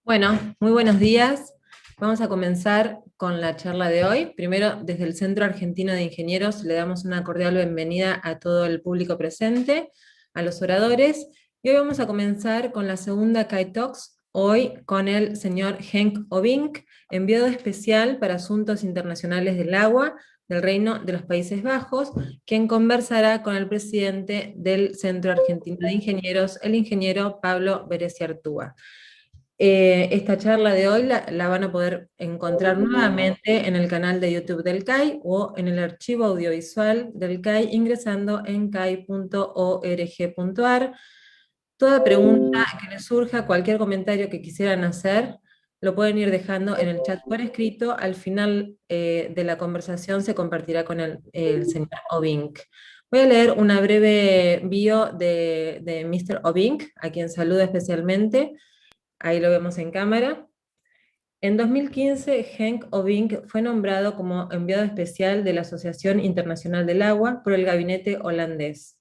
Bueno, muy buenos días. Vamos a comenzar con la charla de hoy. Primero, desde el Centro Argentino de Ingenieros, le damos una cordial bienvenida a todo el público presente, a los oradores, y hoy vamos a comenzar con la segunda CAI Talks, hoy con el señor Henk Ovink, enviado especial para asuntos internacionales del agua del Reino de los Países Bajos, quien conversará con el presidente del Centro Argentino de Ingenieros, el ingeniero Pablo Bereciartúa. Esta charla de hoy la van a poder encontrar nuevamente en el canal de YouTube del CAI o en el archivo audiovisual del CAI ingresando en cai.org.ar. Toda pregunta que les surja, cualquier comentario que quisieran hacer, lo pueden ir dejando en el chat por escrito. Al final de la conversación se compartirá con el señor Ovink. Voy a leer una breve bio de Mr. Ovink, a quien saludo especialmente. Ahí lo vemos en cámara. En 2015, Henk Ovink fue nombrado como enviado especial de la Asociación Internacional del Agua por el Gabinete Holandés.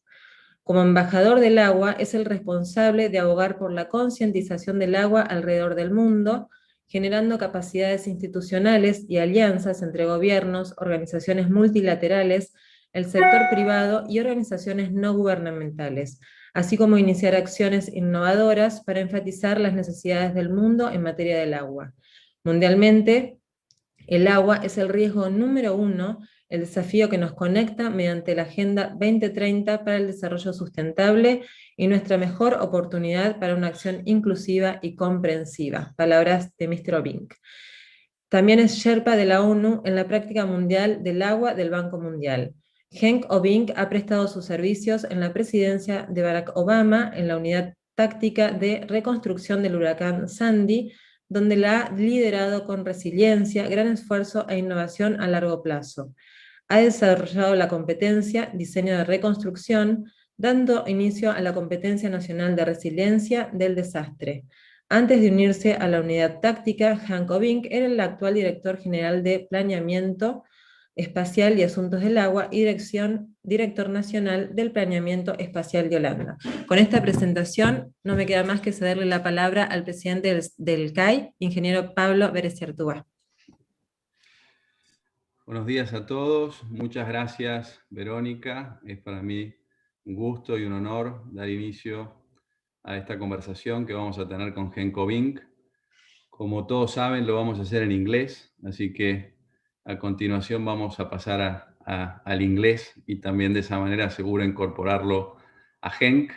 Como embajador del agua, es el responsable de abogar por la concientización del agua alrededor del mundo, generando capacidades institucionales y alianzas entre gobiernos, organizaciones multilaterales, el sector privado y organizaciones no gubernamentales, así como iniciar acciones innovadoras para enfatizar las necesidades del mundo en materia del agua. Mundialmente, el agua es el riesgo número 1, el desafío que nos conecta mediante la Agenda 2030 para el Desarrollo Sustentable y nuestra mejor oportunidad para una acción inclusiva y comprensiva. Palabras de Mr. Ovink. También es Sherpa de la ONU en la práctica mundial del agua del Banco Mundial. Henk Ovink ha prestado sus servicios en la presidencia de Barack Obama en la unidad táctica de reconstrucción del huracán Sandy, donde la ha liderado con resiliencia, gran esfuerzo e innovación a largo plazo. Ha desarrollado la competencia Diseño de Reconstrucción, dando inicio a la Competencia Nacional de Resiliencia del Desastre. Antes de unirse a la unidad táctica, Henk Ovink era el actual director general de Planeamiento Espacial y Asuntos del Agua y director nacional del Planeamiento Espacial de Holanda. Con esta presentación no me queda más que cederle la palabra al presidente del CAI, ingeniero Pablo Bereciartúa. Buenos días a todos, muchas gracias Verónica, es para mí un gusto y un honor dar inicio a esta conversación que vamos a tener con Henk Ovink. Como todos saben, lo vamos a hacer en inglés, así que a continuación vamos a pasar al inglés y también de esa manera seguro incorporarlo a Henk.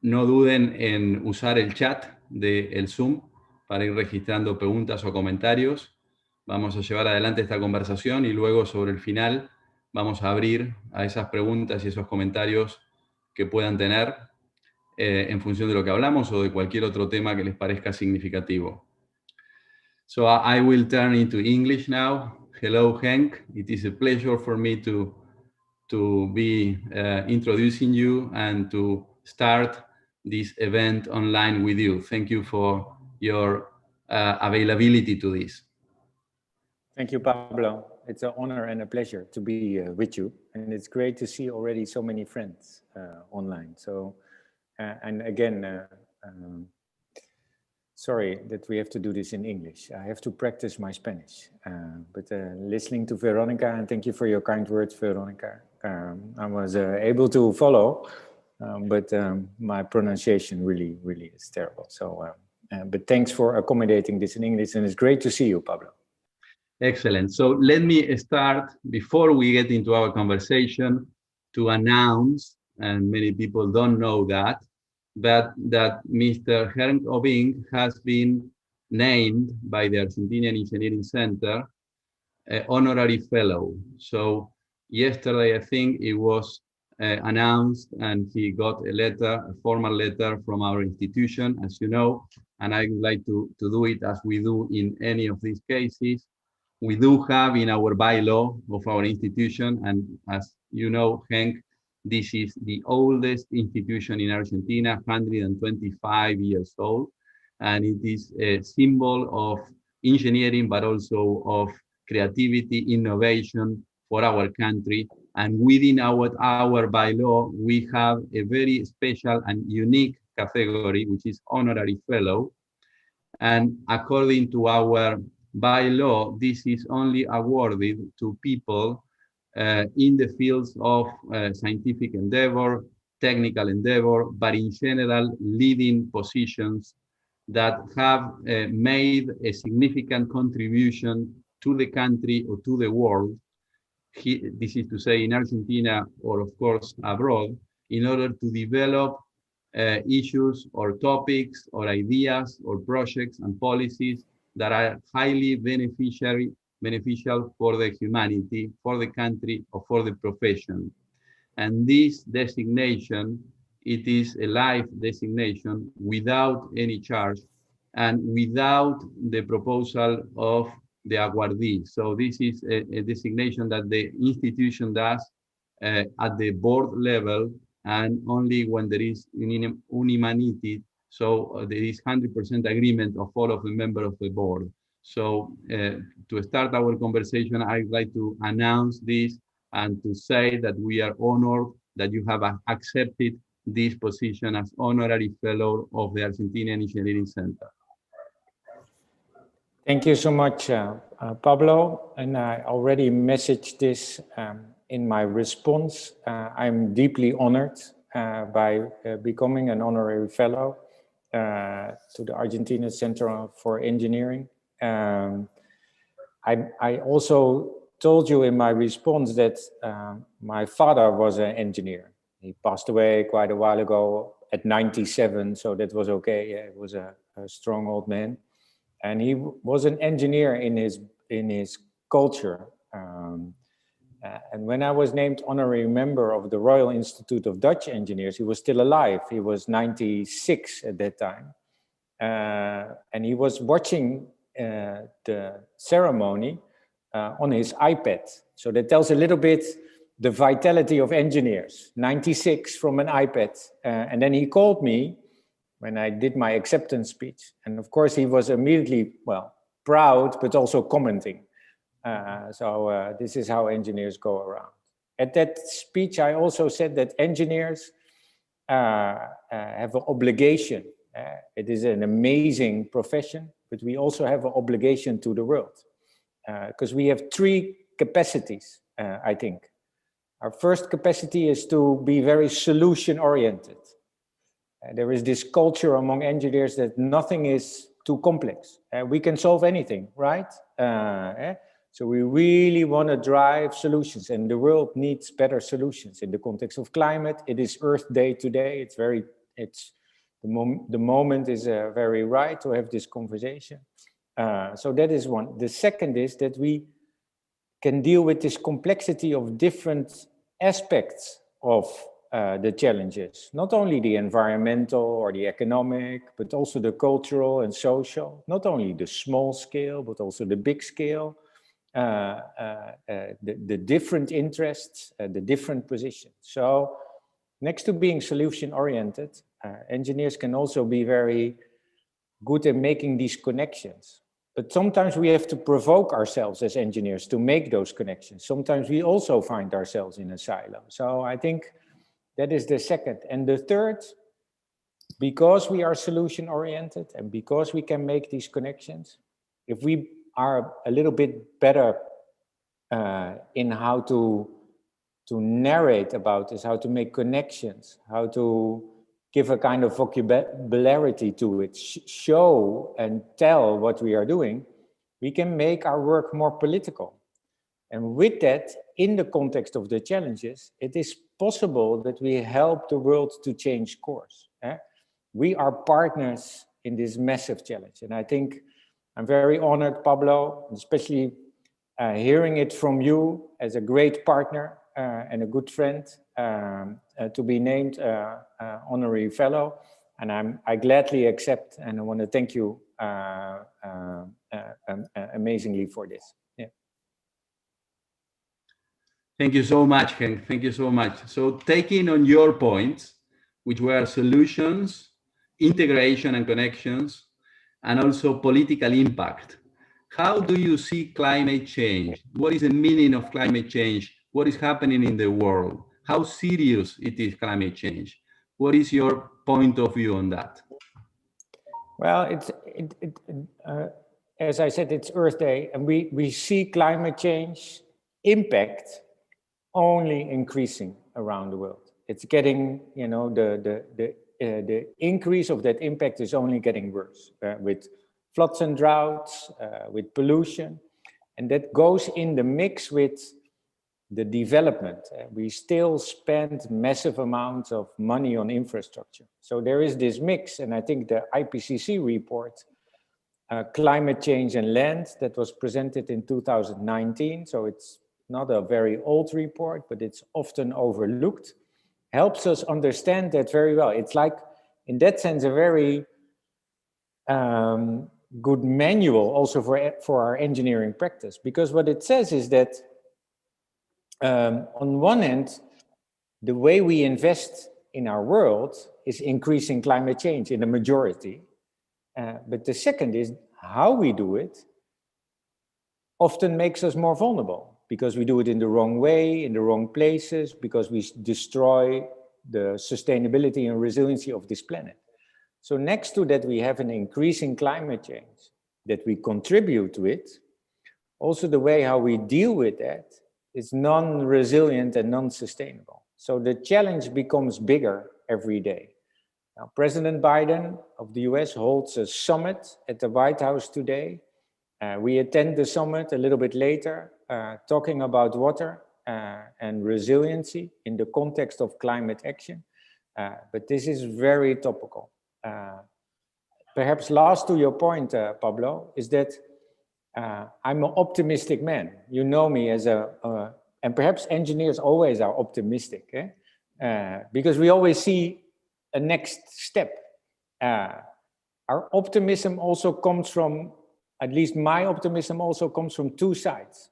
No duden en usar el chat del Zoom para ir registrando preguntas o comentarios. Vamos a llevar adelante esta conversación y luego sobre el final vamos a abrir a esas preguntas y esos comentarios que puedan tener en función de lo que hablamos o de cualquier otro tema que les parezca significativo. So I will turn into English now. Hello, Henk. It is a pleasure for me to be introducing you and to start this event online with you. Thank you for your availability to this. Thank you, Pablo. It's an honor and a pleasure to be with you. And it's great to see already so many friends online. So, and again, sorry that we have to do this in English. I have to practice my Spanish. But listening to Veronica, and thank you for your kind words, Veronica. I was able to follow, but my pronunciation really is terrible. So, but thanks for accommodating this in English, and it's great to see you, Pablo. Excellent. So let me start, before we get into our conversation, to announce, and many people don't know that Mr. Henk Ovink has been named by the Argentinian Engineering Center honorary fellow. So yesterday, I think it was announced, and he got a letter, a formal letter from our institution, as you know, and I would like to do it as we do in any of these cases. We do have in our bylaw of our institution, and as you know, Henk, this is the oldest institution in Argentina, 125 years old, and it is a symbol of engineering, but also of creativity, innovation for our country. And within our bylaw, we have a very special and unique category, which is honorary fellow. And according to our bylaw, this is only awarded to people in the fields of scientific endeavor, technical endeavor, but in general, leading positions that have made a significant contribution to the country or to the world. This is to say in Argentina or of course abroad, in order to develop issues or topics or ideas or projects and policies that are highly beneficial for the humanity, for the country, or for the profession. And this designation, it is a life designation without any charge and without the proposal of the awardee. So this is a designation that the institution does at the board level, and only when there is unanimity, so there is 100% agreement of all of the members of the board. So to start our conversation, I'd like to announce this and to say that we are honored that you have accepted this position as honorary fellow of the Argentinian Engineering Center. Thank you so much, Pablo. And I already messaged this in my response. I'm deeply honored by becoming an honorary fellow to the Argentina Center for Engineering. I also told you in my response that my father was an engineer. He passed away quite a while ago at 97, so that was okay. Yeah, he was a strong old man. And he was an engineer in his culture. And when I was named honorary member of the Royal Institute of Dutch Engineers, he was still alive. He was 96 at that time. And he was watching the ceremony on his iPad. So that tells a little bit the vitality of engineers. 96 from an iPad. And then he called me when I did my acceptance speech. And of course, he was immediately, well, proud, but also commenting. So this is how engineers go around. At that speech, I also said that engineers have an obligation. It is an amazing profession, but we also have an obligation to the world. Because we have three capacities, I think. Our first capacity is to be very solution-oriented. There is this culture among engineers that nothing is too complex. We can solve anything, right? So we really want to drive solutions, and the world needs better solutions. In the context of climate, it is Earth Day today. The moment is very right to have this conversation. So that is one. The second is that we can deal with this complexity of different aspects of the challenges, not only the environmental or the economic, but also the cultural and social, not only the small scale, but also the big scale, the different interests, the different positions. So next to being solution-oriented, engineers can also be very good at making these connections. But sometimes we have to provoke ourselves as engineers to make those connections. Sometimes we also find ourselves in a silo. So I think that is the second. And the third, because we are solution-oriented and because we can make these connections, if we are a little bit better in how to narrate about this, how to make connections, how to give a kind of vocabulary to it, show and tell what we are doing, we can make our work more political. And with that, in the context of the challenges, it is possible that we help the world to change course. We are partners in this massive challenge. And I think I'm very honored, Pablo, especially hearing it from you as a great partner and a good friend to be named honorary fellow. And I gladly accept, and I want to thank you amazingly for this. Yeah. Thank you so much, Henk. Thank you so much. So taking on your points, which were solutions, integration and connections, and also political impact. How do you see climate change? What is the meaning of climate change? What is happening in the world? How serious it is climate change? What is your point of view on that? Well, as I said, it's Earth Day, and we see climate change impact only increasing around the world. It's getting, you know, the increase of that impact is only getting worse with floods and droughts, with pollution, and that goes in the mix with the development. We still spend massive amounts of money on infrastructure. So there is this mix, and I think the IPCC report, Climate Change and Land, that was presented in 2019, so it's not a very old report, but it's often overlooked, helps us understand that very well. It's like, in that sense, a very good manual also for our engineering practice, because what it says is that on one end, the way we invest in our world is increasing climate change in the majority. But the second is how we do it often makes us more vulnerable, because we do it in the wrong way, in the wrong places, because we destroy the sustainability and resiliency of this planet. So next to that, we have an increasing climate change that we contribute to it. Also, the way how we deal with that is non-resilient and non-sustainable. So the challenge becomes bigger every day. Now, President Biden of the US holds a summit at the White House today. We attend the summit a little bit later, talking about water and resiliency in the context of climate action. But this is very topical. Perhaps last to your point, Pablo, is that I'm an optimistic man. You know me as and perhaps engineers always are optimistic, because we always see a next step. Our optimism also comes from, at least my optimism also comes from two sides.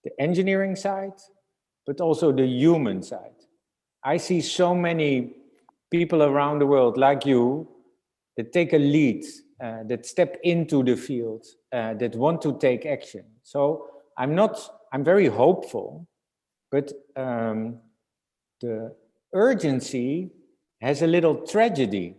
The engineering side, but also the human side. I see so many people around the world like you that take a lead, that step into the field, that want to take action. So I'm very hopeful, but the urgency has a little tragedy,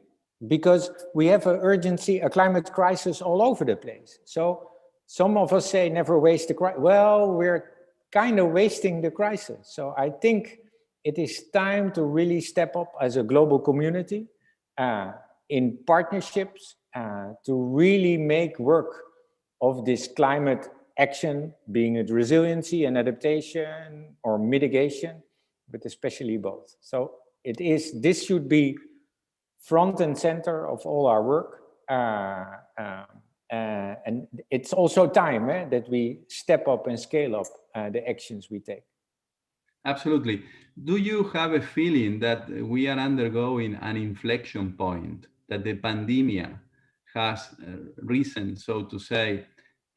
because we have an urgency, a climate crisis all over the place. So some of us say never waste the crisis. Well, we're kind of wasting the crisis. So I think it is time to really step up as a global community in partnerships to really make work of this climate action, being it resiliency and adaptation or mitigation, but especially both. So this should be front and center of all our work. And it's also time that we step up and scale up the actions we take. Absolutely. Do you have a feeling that we are undergoing an inflection point, that the pandemic has risen, so to say,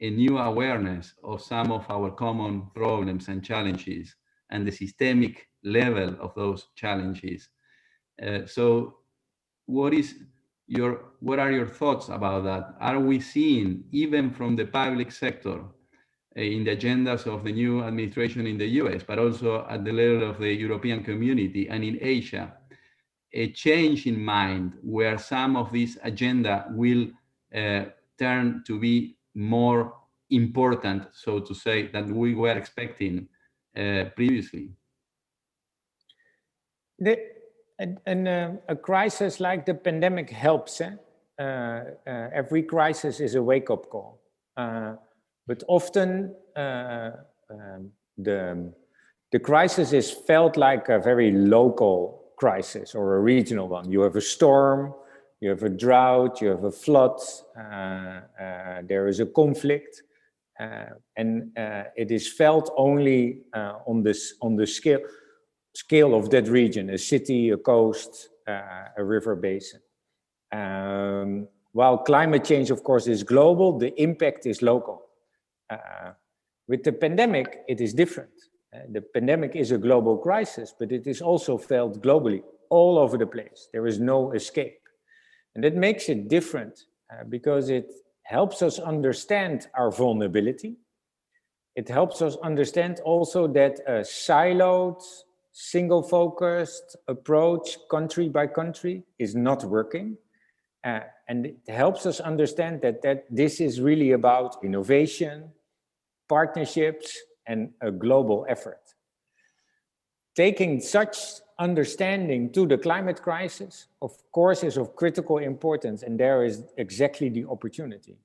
a new awareness of some of our common problems and challenges and the systemic level of those challenges? So what are your thoughts about that? Are we seeing, even from the public sector, in the agendas of the new administration in the US, but also at the level of the European community and in Asia, a change in mind where some of this agenda will turn to be more important, so to say, than we were expecting previously? A crisis like the pandemic helps. Every crisis is a wake-up call. But often the crisis is felt like a very local crisis or a regional one. You have a storm, you have a drought, you have a flood, there is a conflict, and it is felt only on the scale of that region, a city, a coast, a river basin. While climate change, of course, is global, the impact is local. With the pandemic, it is different. The pandemic is a global crisis, but it is also felt globally, all over the place. There is no escape. And that makes it different because it helps us understand our vulnerability. It helps us understand also that a siloed single-focused approach, country by country, is not working. And it helps us understand that this is really about innovation, partnerships, and a global effort. Taking such understanding to the climate crisis, of course, is of critical importance, and there is exactly the opportunity.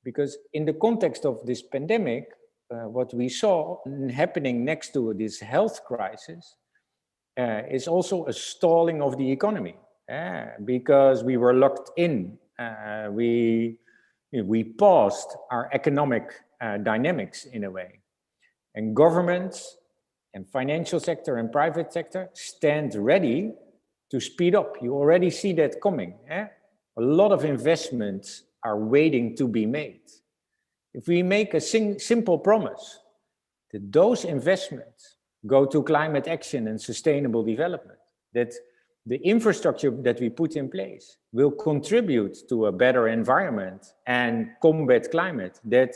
Because in the context of this pandemic, what we saw happening next to this health crisis is also a stalling of the economy, because we were locked in. We paused our economic dynamics in a way. And governments and financial sector and private sector stand ready to speed up. You already see that coming. A lot of investments are waiting to be made. If we make a simple promise that those investments go to climate action and sustainable development, that the infrastructure that we put in place will contribute to a better environment and combat climate, that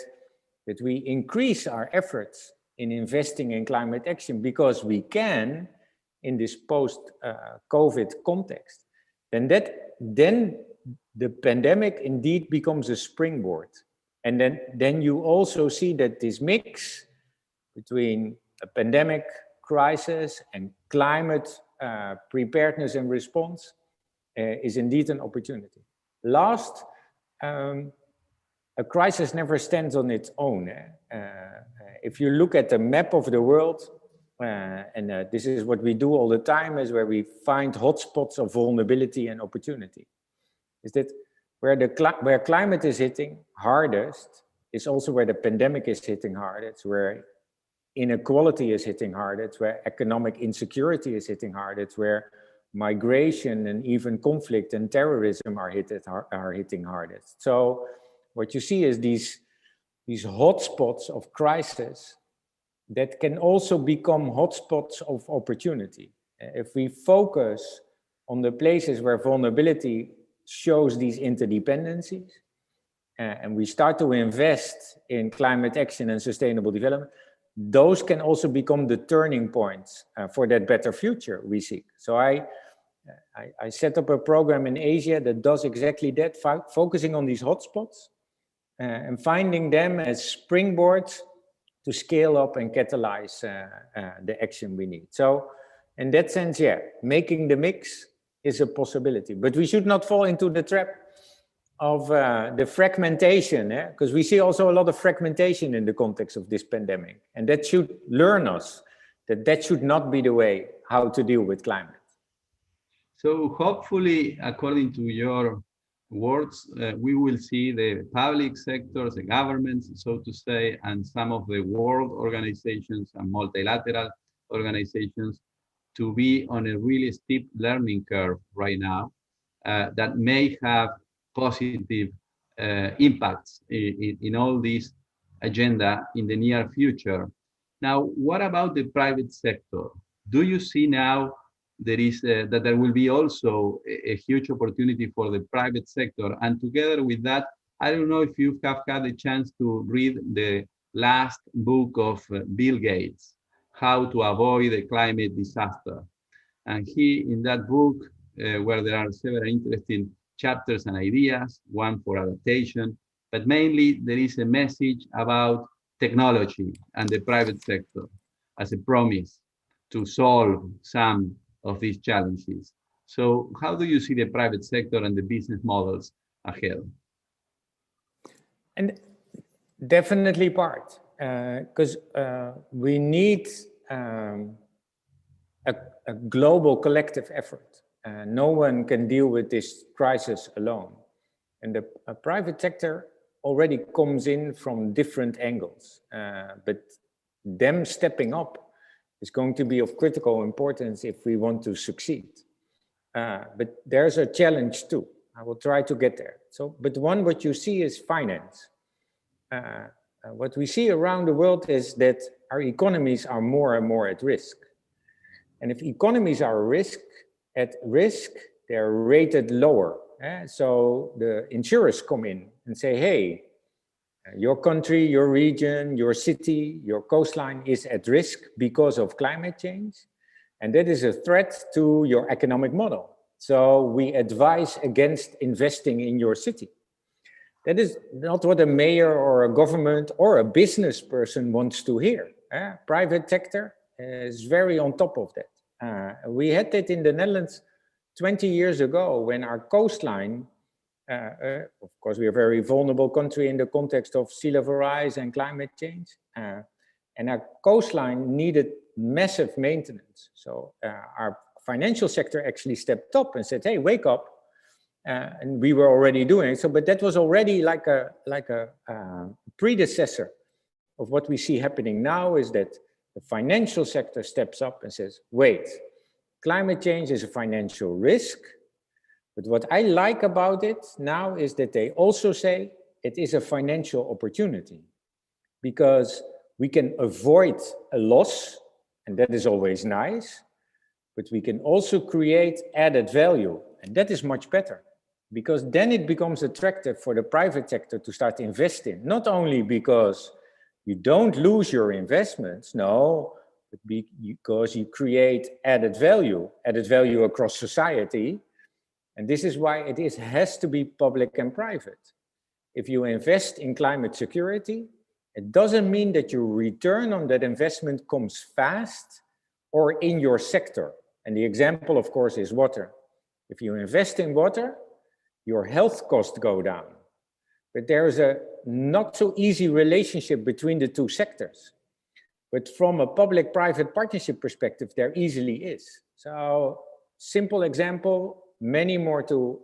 we increase our efforts in investing in climate action because we can in this post-COVID context, then the pandemic indeed becomes a springboard. And then you also see that this mix between a pandemic crisis and climate preparedness and response is indeed an opportunity. Last, a crisis never stands on its own. If you look at the map of the world, and this is what we do all the time, is where we find hotspots of vulnerability and opportunity. Is that where climate is hitting hardest is also where the pandemic is hitting hardest, where inequality is hitting hardest, where economic insecurity is hitting hardest, where migration and even conflict and terrorism are hitting hardest. So what you see is these hotspots of crisis that can also become hotspots of opportunity. If we focus on the places where vulnerability shows these interdependencies, and we start to invest in climate action and sustainable development, those can also become the turning points for that better future we seek. So I set up a program in Asia that does exactly that, focusing on these hotspots and finding them as springboards to scale up and catalyze the action we need. So in that sense, yeah, making the mix is a possibility, but we should not fall into the trap of the fragmentation, because we see also a lot of fragmentation in the context of this pandemic, and that should learn us that should not be the way how to deal with climate. So hopefully, according to your words, we will see the public sectors, the governments, so to say, and some of the world organizations and multilateral organizations to be on a really steep learning curve right now that may have positive impacts in all this agenda in the near future. Now, what about the private sector? Do you see now that there will be also a huge opportunity for the private sector? And together with that, I don't know if you have had a chance to read the last book of Bill Gates, How to Avoid a Climate Disaster. And he, in that book, where there are several interesting chapters and ideas, one for adaptation, but mainly there is a message about technology and the private sector as a promise to solve some of these challenges. So how do you see the private sector and the business models ahead? And definitely part, because we need a global collective effort. No one can deal with this crisis alone. And the private sector already comes in from different angles, but them stepping up is going to be of critical importance if we want to succeed. But there's a challenge too. I will try to get there. So, but what you see is finance. What we see around the world is that our economies are more and more at risk. And if economies are at risk, they're rated lower. So the insurers come in and say, hey, your country, your region, your city, your coastline is at risk because of climate change. And that is a threat to your economic model. So we advise against investing in your city. That is not what a mayor or a government or a business person wants to hear. Private sector is very on top of that. We had that in the Netherlands 20 years ago when our coastline, of course, we are a very vulnerable country in the context of sea level rise and climate change. And our coastline needed massive maintenance. So our financial sector actually stepped up and said, hey, wake up. And we were already doing so, but that was already like a predecessor of what we see happening now, is that the financial sector steps up and says, wait, climate change is a financial risk. But what I like about it now is that they also say it is a financial opportunity, because we can avoid a loss, and that is always nice, but we can also create added value, and that is much better. Because then it becomes attractive for the private sector to start investing, not only because you don't lose your investments, no, but because you create added value across society. And this is why it has to be public and private. If you invest in climate security, it doesn't mean that your return on that investment comes fast or in your sector. And the example, of course, is water. If you invest in water, your health costs go down. But there's a not so easy relationship between the two sectors. But from a public-private partnership perspective, there easily is. So, simple example, many more to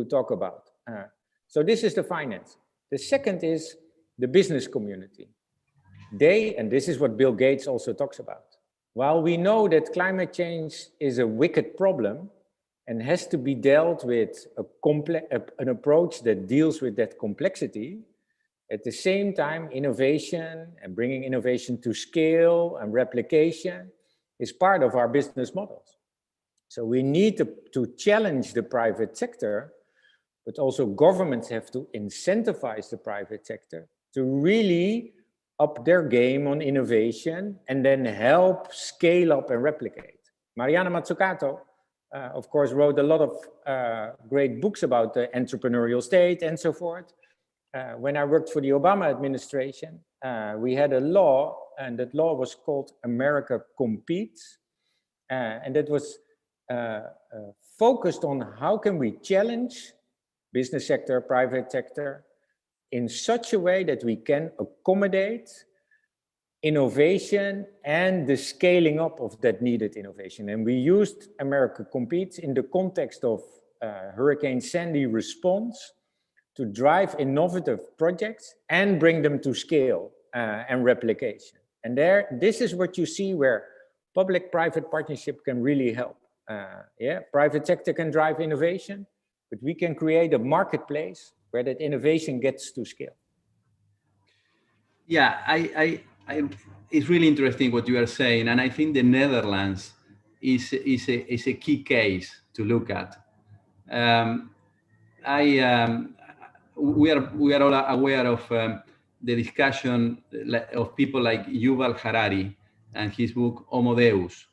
talk about. So this is the finance. The second is the business community. And this is what Bill Gates also talks about. While we know that climate change is a wicked problem, and has to be dealt with an approach that deals with that complexity. At the same time, innovation and bringing innovation to scale and replication is part of our business models. So we need to challenge the private sector, but also governments have to incentivize the private sector to really up their game on innovation and then help scale up and replicate. Mariana Mazzucato, of course, wrote a lot of great books about the entrepreneurial state and so forth. When I worked for the Obama administration, we had a law, and that law was called America Competes. And that was focused on how can we challenge business sector, private sector, in such a way that we can accommodate innovation and the scaling up of that needed innovation. And we used America Competes in the context of Hurricane Sandy response to drive innovative projects and bring them to scale and replication. And this is what you see where public-private partnership can really help. Private sector can drive innovation, but we can create a marketplace where that innovation gets to scale. Yeah, it's really interesting what you are saying, and I think the Netherlands is a key case to look at. We are all aware of the discussion of people like Yuval Harari and his book Homo Deus,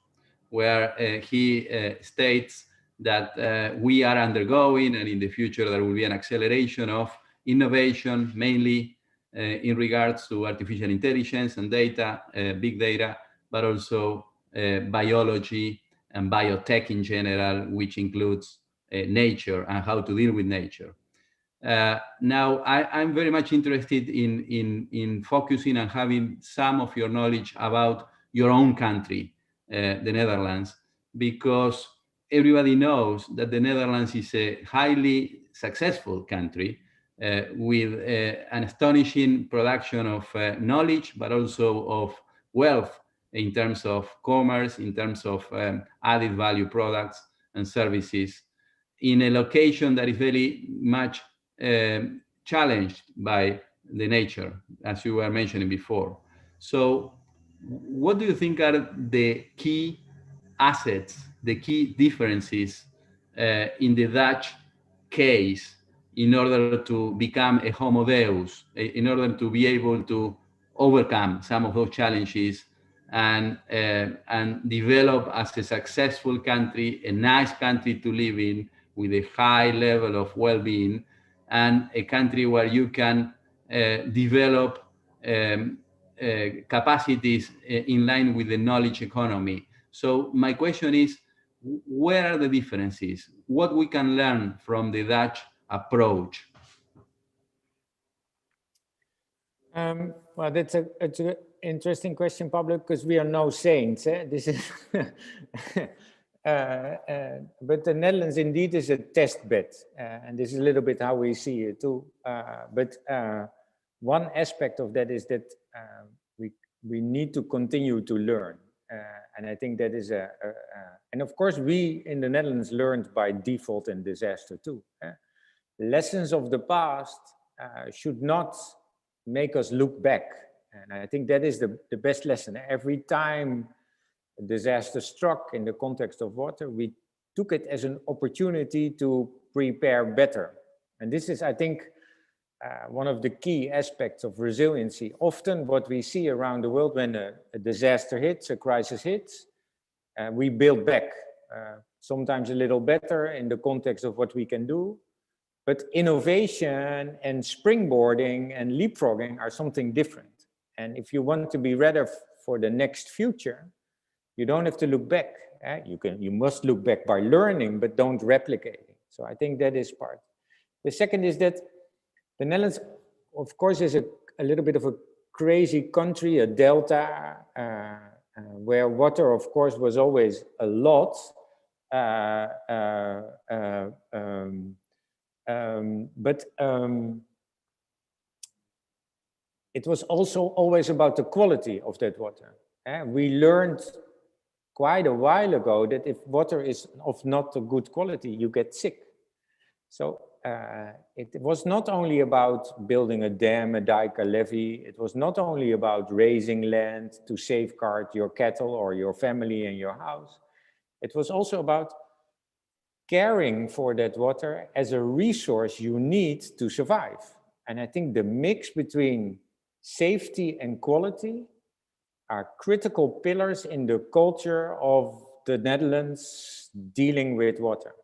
where he states that we are undergoing, and in the future there will be an acceleration of innovation, mainly in regards to artificial intelligence and data, big data, but also biology and biotech in general, which includes nature and how to deal with nature. Now, I'm very much interested in focusing and having some of your knowledge about your own country, the Netherlands, because everybody knows that the Netherlands is a highly successful country with an astonishing production of knowledge, but also of wealth in terms of commerce, in terms of added value products and services, in a location that is very much challenged by the nature, as you were mentioning before. So what do you think are the key assets, the key differences in the Dutch case in order to become a homo deus, in order to be able to overcome some of those challenges and develop as a successful country, a nice country to live in with a high level of well-being, and a country where you can develop capacities in line with the knowledge economy. So my question is, where are the differences? What we can learn from the Dutch approach? Well, it's an interesting question, Pablo, because we are no saints. This is but the Netherlands indeed is a test bed, and this is a little bit how we see it too. But one aspect of that is that we need to continue to learn, and I think that is and of course we in the Netherlands learned by default in disaster too. Lessons of the past should not make us look back, and I think that is the best lesson. Every time a disaster struck in the context of water, we took it as an opportunity to prepare better. And this is, I think, one of the key aspects of resiliency. Often what we see around the world when a disaster hits, a crisis hits, we build back, sometimes a little better in the context of what we can do. But innovation and springboarding and leapfrogging are something different. And if you want to be ready for the next future, you don't have to look back. You must look back by learning, but don't replicate it. So I think that is part. The second is that the Netherlands, of course, is a little bit of a crazy country, a delta, where water, of course, was always a lot. But it was also always about the quality of that water. We learned quite a while ago that if water is of not a good quality, you get sick. So it was not only about building a dam, a dike, a levee. It was not only about raising land to safeguard your cattle or your family and your house. It was also about caring for that water as a resource you need to survive. And I think the mix between safety and quality are critical pillars in the culture of the Netherlands dealing with water.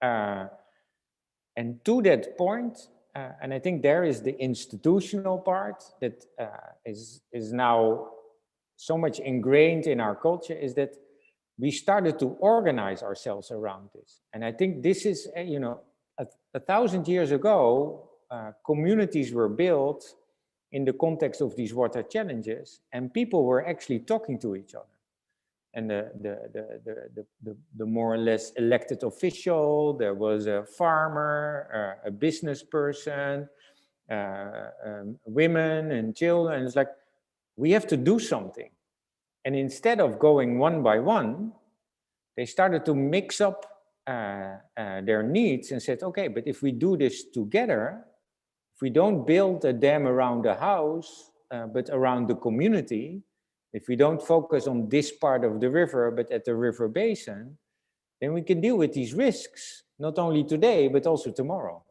And to that point, and I think there is the institutional part that is now so much ingrained in our culture, is that we started to organize ourselves around this. And I think this is, you know, 1,000 years ago, communities were built in the context of these water challenges, and people were actually talking to each other. And the more or less elected official, there was a farmer, a business person, women and children. And it's like, we have to do something. And instead of going one by one, they started to mix up their needs and said, okay, but if we do this together, if we don't build a dam around the house, but around the community, if we don't focus on this part of the river, but at the river basin, then we can deal with these risks, not only today, but also tomorrow.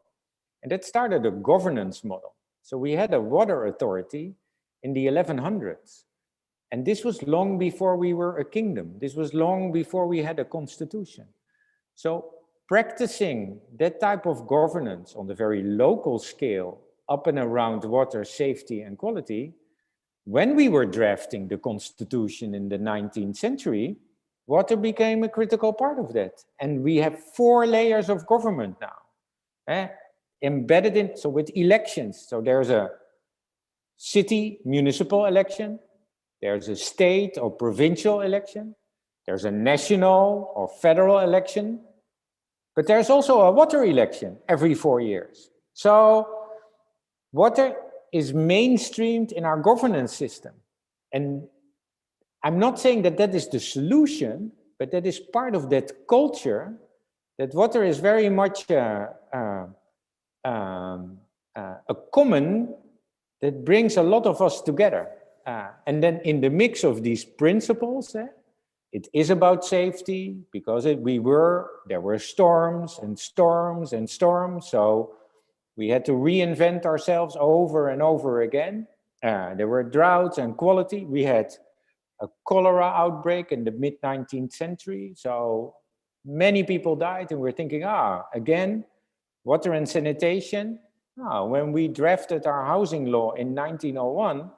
And that started a governance model. So we had a water authority in the 1100s. And this was long before we were a kingdom. This was long before we had a constitution. So practicing that type of governance on the very local scale, up and around water safety and quality, when we were drafting the constitution in the 19th century, water became a critical part of that. And we have 4 layers of government now, embedded in, so with elections. So there's a city municipal election, there's a state or provincial election, there's a national or federal election, but there's also a water election every 4 years. So water is mainstreamed in our governance system. And I'm not saying that that is the solution, but that is part of that culture, that water is very much a common that brings a lot of us together. And then in the mix of these principles, it is about safety, because there were storms and storms and storms. So we had to reinvent ourselves over and over again. There were droughts and quality. We had a cholera outbreak in the mid-19th century. So many people died, and we're thinking, again, water and sanitation. When we drafted our housing law in 1901,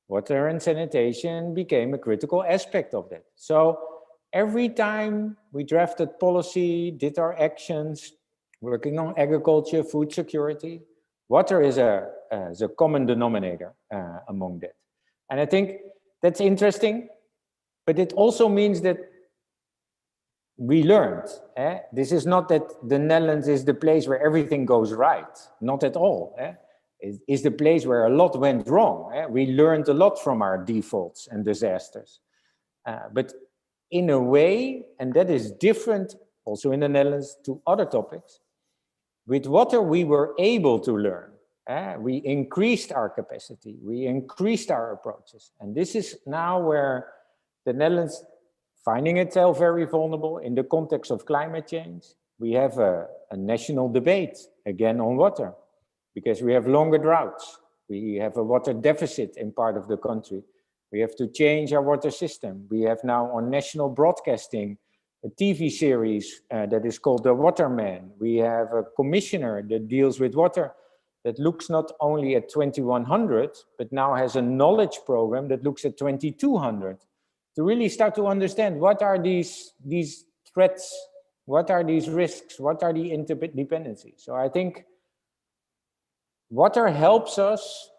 water and sanitation became a critical aspect of that. So every time we drafted policy, did our actions, working on agriculture, food security, water is a common denominator among that. And I think that's interesting, but it also means that we learned. This is not that the Netherlands is the place where everything goes right, not at all. It is the place where a lot went wrong. We learned a lot from our defaults and disasters. But in a way, and that is different also in the Netherlands to other topics, with water we were able to learn. We increased our capacity, we increased our approaches. And this is now where the Netherlands, finding itself very vulnerable in the context of climate change, we have a national debate again on water, because we have longer droughts. We have a water deficit in part of the country. We have to change our water system. We have now on national broadcasting a TV series that is called The Waterman. We have a commissioner that deals with water that looks not only at 2100, but now has a knowledge program that looks at 2200 to really start to understand what are these threats, what are these risks, what are the interdependencies. So I think water helps us,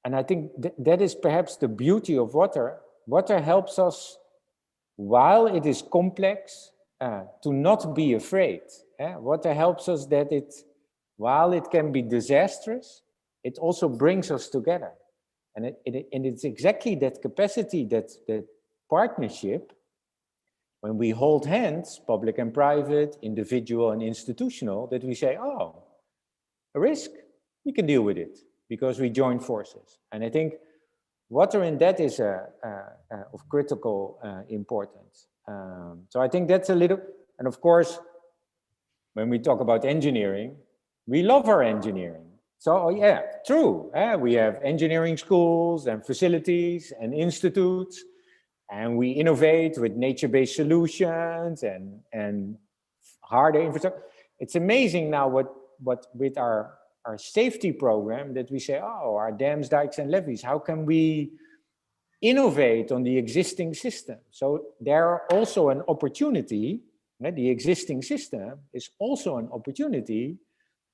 and I think that is perhaps the beauty of water. Water helps us, while it is complex, to not be afraid. Water helps us that while it can be disastrous, it also brings us together. And it's exactly that capacity, that partnership, when we hold hands, public and private, individual and institutional, that we say, a risk, we can deal with it because we join forces. And I think water in that is of critical importance. So I think that's a little, and of course, when we talk about engineering, we love our engineering. So yeah, true. We have engineering schools and facilities and institutes, and we innovate with nature-based solutions and harder infrastructure. It's amazing now what with our safety program that we say, our dams, dikes, and levees, how can we innovate on the existing system? So there are also an opportunity, the existing system is also an opportunity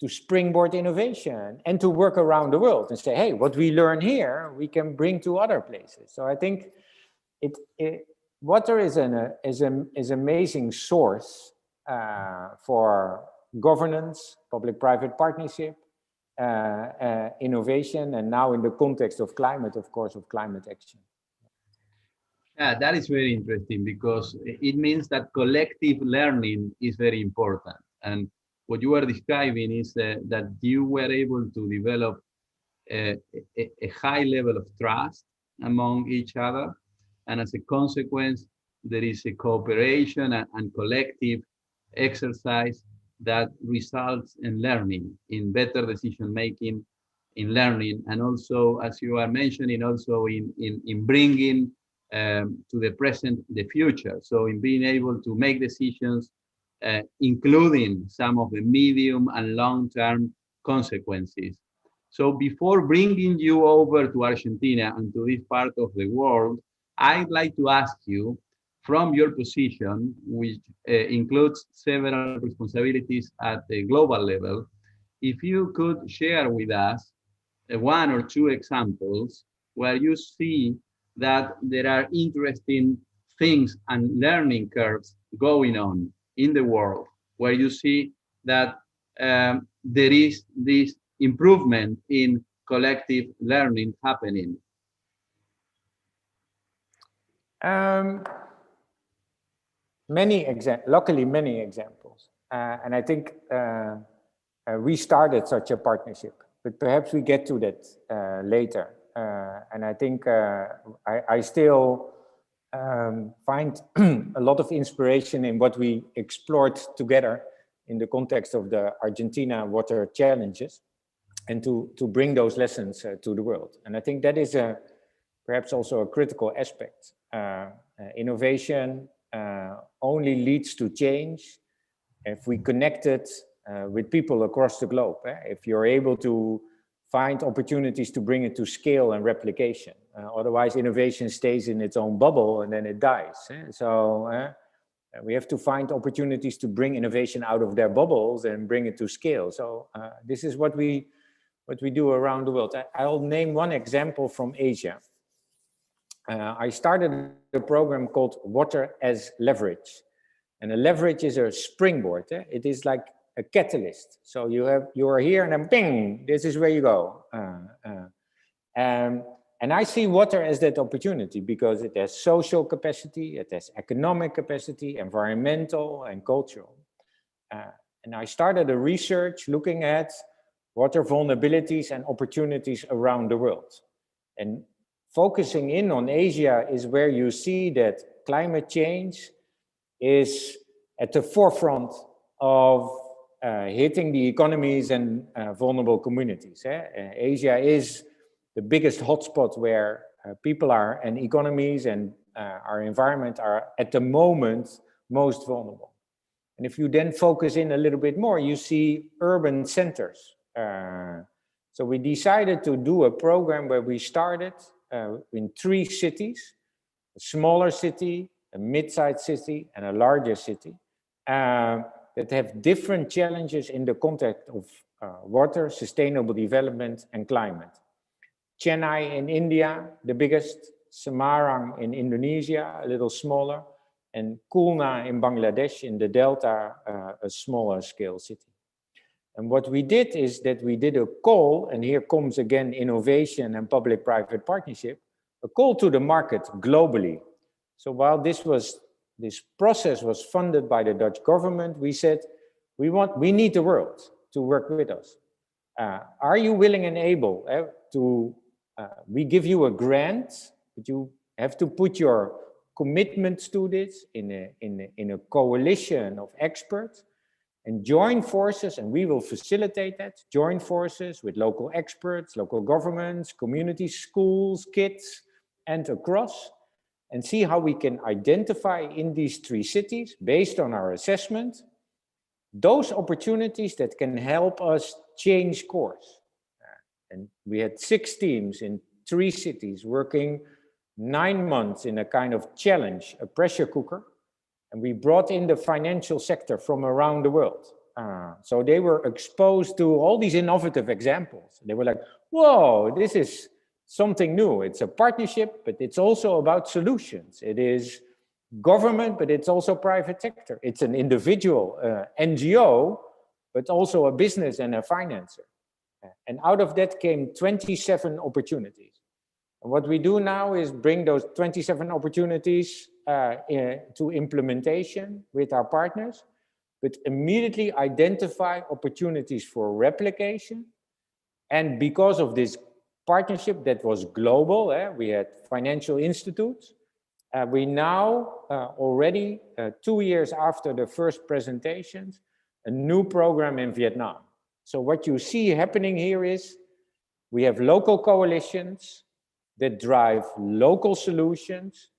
to springboard innovation and to work around the world and say, hey, what we learn here, we can bring to other places. So I think water is an amazing source for governance, public-private partnership, innovation, and now in the context of climate, of course, of climate action. Yeah, that is very interesting because it means that collective learning is very important. And what you were describing is that you were able to develop a high level of trust among each other. And as a consequence, there is a cooperation and collective exercise that results in learning, in better decision-making, in learning, and also, as you are mentioning, also in bringing to the present the future. So in being able to make decisions, including some of the medium and long-term consequences. So before bringing you over to Argentina and to this part of the world, I'd like to ask you, from your position, which includes several responsibilities at the global level, if you could share with us one or two examples where you see that there are interesting things and learning curves going on in the world, where you see that there is this improvement in collective learning happening. Luckily many examples. And I think we started such a partnership, but perhaps we get to that later. And I think I still find a lot of inspiration in what we explored together in the context of the Argentina water challenges, and to bring those lessons to the world. And I think that is perhaps also a critical aspect. Innovation only leads to change if we connect it with people across the globe. If you're able to find opportunities to bring it to scale and replication. Otherwise, innovation stays in its own bubble and then it dies. So we have to find opportunities to bring innovation out of their bubbles and bring it to scale. So this is what we do around the world. I'll name one example from Asia. I started a program called Water as Leverage. And a leverage is a springboard. It is like a catalyst. So you are here and then bing, this is where you go. And I see water as that opportunity because it has social capacity, it has economic capacity, environmental and cultural. And I started a research looking at water vulnerabilities and opportunities around the world. And focusing in on Asia is where you see that climate change is at the forefront of hitting the economies and vulnerable communities. Asia is the biggest hotspot where people are and economies and our environment are at the moment most vulnerable. And if you then focus in a little bit more, you see urban centers. So we decided to do a program where we started in 3 cities, a smaller city, a mid-sized city, and a larger city. That have different challenges in the context of water, sustainable development, and climate. Chennai in India, the biggest, Semarang in Indonesia, a little smaller, and Khulna in Bangladesh in the Delta, a smaller scale city. And what we did is that we did a call, and here comes again innovation and public-private partnership, a call to the market globally. So while this process was funded by the Dutch government, we said, we need the world to work with us. Are you willing and able we give you a grant, but you have to put your commitments to this in a coalition of experts and join forces, and we will facilitate that, join forces with local experts, local governments, communities, schools, kids, and across, and see how we can identify in these 3 cities, based on our assessment, those opportunities that can help us change course. And we had 6 teams in 3 cities working 9 months in a kind of challenge, a pressure cooker. And we brought in the financial sector from around the world. So they were exposed to all these innovative examples. They were like, whoa, this is something new. It's a partnership, but it's also about solutions. It is government, but it's also private sector. It's an individual NGO, but also a business and a financer. And out of that came 27 opportunities. And what we do now is bring those 27 opportunities to implementation with our partners, but immediately identify opportunities for replication. And because of this partnership that was global, we had financial institutes, we now already 2 years after the first presentations, a new program in Vietnam. So what you see happening here is we have local coalitions that drive local solutions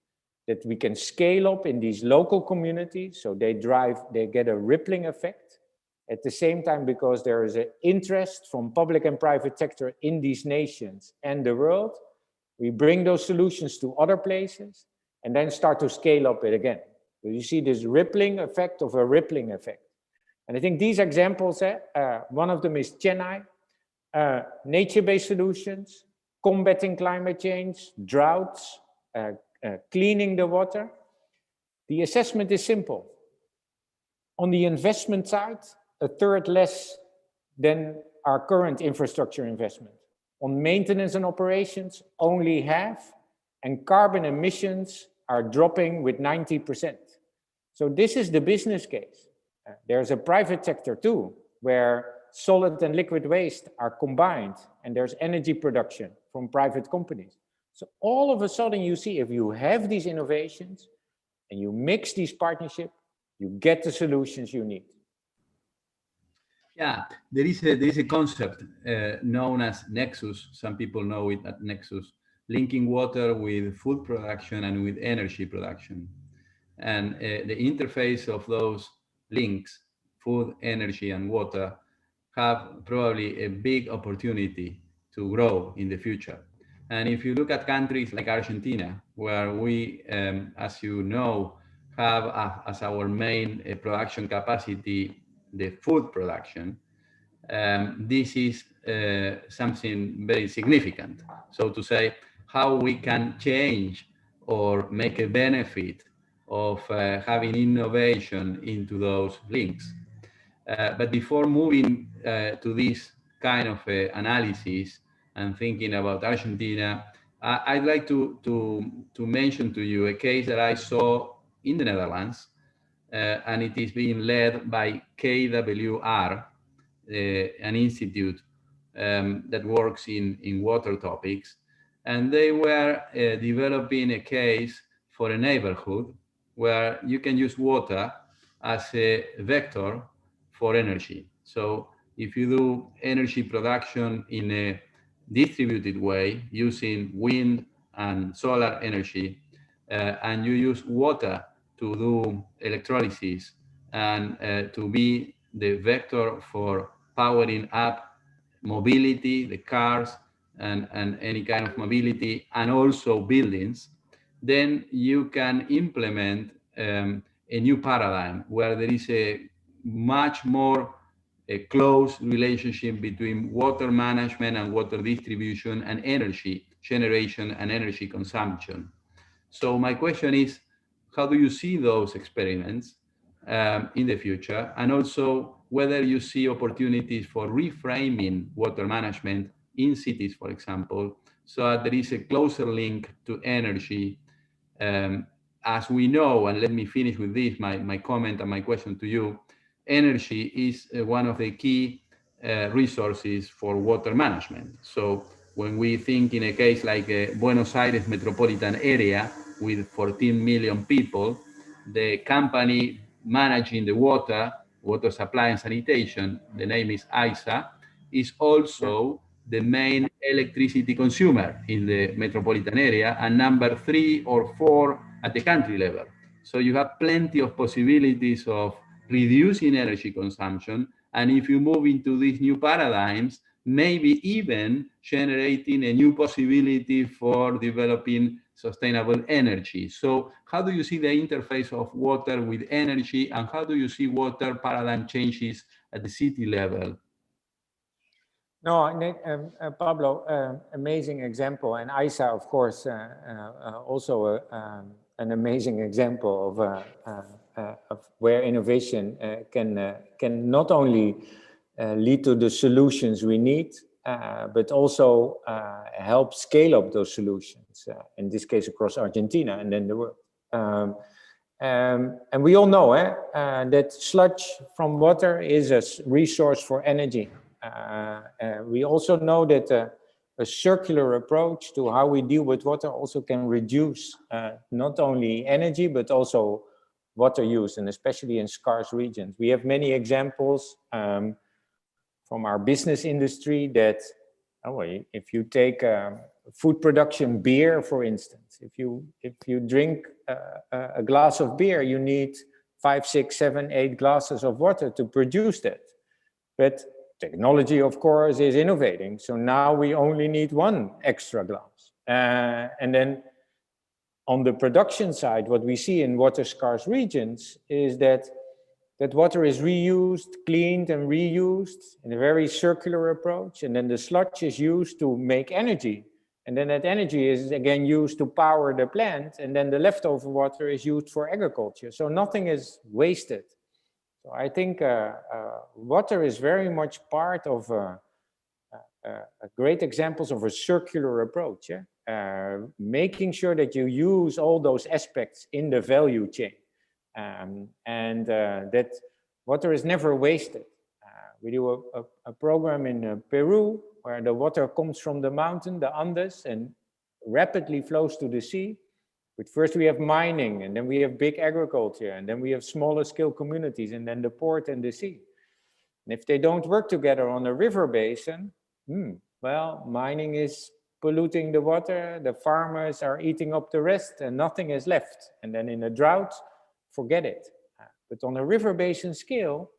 that we can scale up in these local communities. So they get a rippling effect. At the same time, because there is an interest from public and private sector in these nations and the world, we bring those solutions to other places and then start to scale up it again. So you see this rippling effect of a rippling effect. And I think these examples, one of them is Chennai, nature-based solutions, combating climate change, droughts, cleaning the water. The assessment is simple. On the investment side, 1/3 less than our current infrastructure investment. On maintenance and operations, only half, and carbon emissions are dropping with 90%. So this is the business case. There's a private sector too, where solid and liquid waste are combined, and there's energy production from private companies. So all of a sudden you see, if you have these innovations and you mix these partnerships, you get the solutions you need. Yeah, there is a concept known as nexus. Some people know it as nexus. linking water with food production and with energy production. And the interface of those links, food, energy, and water, have probably a big opportunity to grow in the future. And if you look at countries like Argentina, where we, as you know, have as our main production capacity the food production, this is something very significant. So to say, how we can change or make a benefit of having innovation into those links. But before moving to this kind of analysis and thinking about Argentina, I'd like to mention to you a case that I saw in the Netherlands, and it is being led by KWR, an institute that works in water topics. And they were developing a case for a neighborhood where you can use water as a vector for energy. So if you do energy production in a distributed way using wind and solar energy, and you use water to do electrolysis and to be the vector for powering up mobility, the cars, and any kind of mobility, and also buildings, then you can implement a new paradigm where there is a much more close relationship between water management and water distribution and energy generation and energy consumption. So my question is, how do you see those experiments in the future? And also whether you see opportunities for reframing water management in cities, for example, so that there is a closer link to energy. As we know, and let me finish with this, my comment and my question to you, energy is one of the key resources for water management. So when we think in a case like Buenos Aires metropolitan area with 14 million people, the company managing the water supply and sanitation, the name is ISA, is also the main electricity consumer in the metropolitan area and number 3 or 4 at the country level. So you have plenty of possibilities of reducing energy consumption. And if you move into these new paradigms, maybe even generating a new possibility for developing sustainable energy. So how do you see the interface of water with energy, and how do you see water paradigm changes at the city level? No, Pablo, amazing example. And ISA, of course, also an amazing example of where innovation can not only lead to the solutions we need, but also help scale up those solutions, in this case across Argentina and then the world. And we all know that sludge from water is a resource for energy. We also know that a circular approach to how we deal with water also can reduce not only energy, but also water use, and especially in scarce regions. We have many examples from our business industry that, if you take food production, beer, for instance, if you drink a glass of beer, you need 5, 6, 7, 8 glasses of water to produce that. But technology, of course, is innovating. So now we only need 1 extra glass. And then on the production side, what we see in water scarce regions is that water is reused, cleaned and reused in a very circular approach. And then the sludge is used to make energy. And then that energy is again used to power the plant. And then the leftover water is used for agriculture. So nothing is wasted. So I think water is very much part of great examples of a circular approach. Making sure that you use all those aspects in the value chain. And that water is never wasted. We do a program in Peru where the water comes from the mountain, the Andes, and rapidly flows to the sea. But first we have mining, and then we have big agriculture, and then we have smaller scale communities, and then the port and the sea. And if they don't work together on a river basin, well, mining is polluting the water, the farmers are eating up the rest, and nothing is left. And then in a drought, forget it. But on a river basin scale,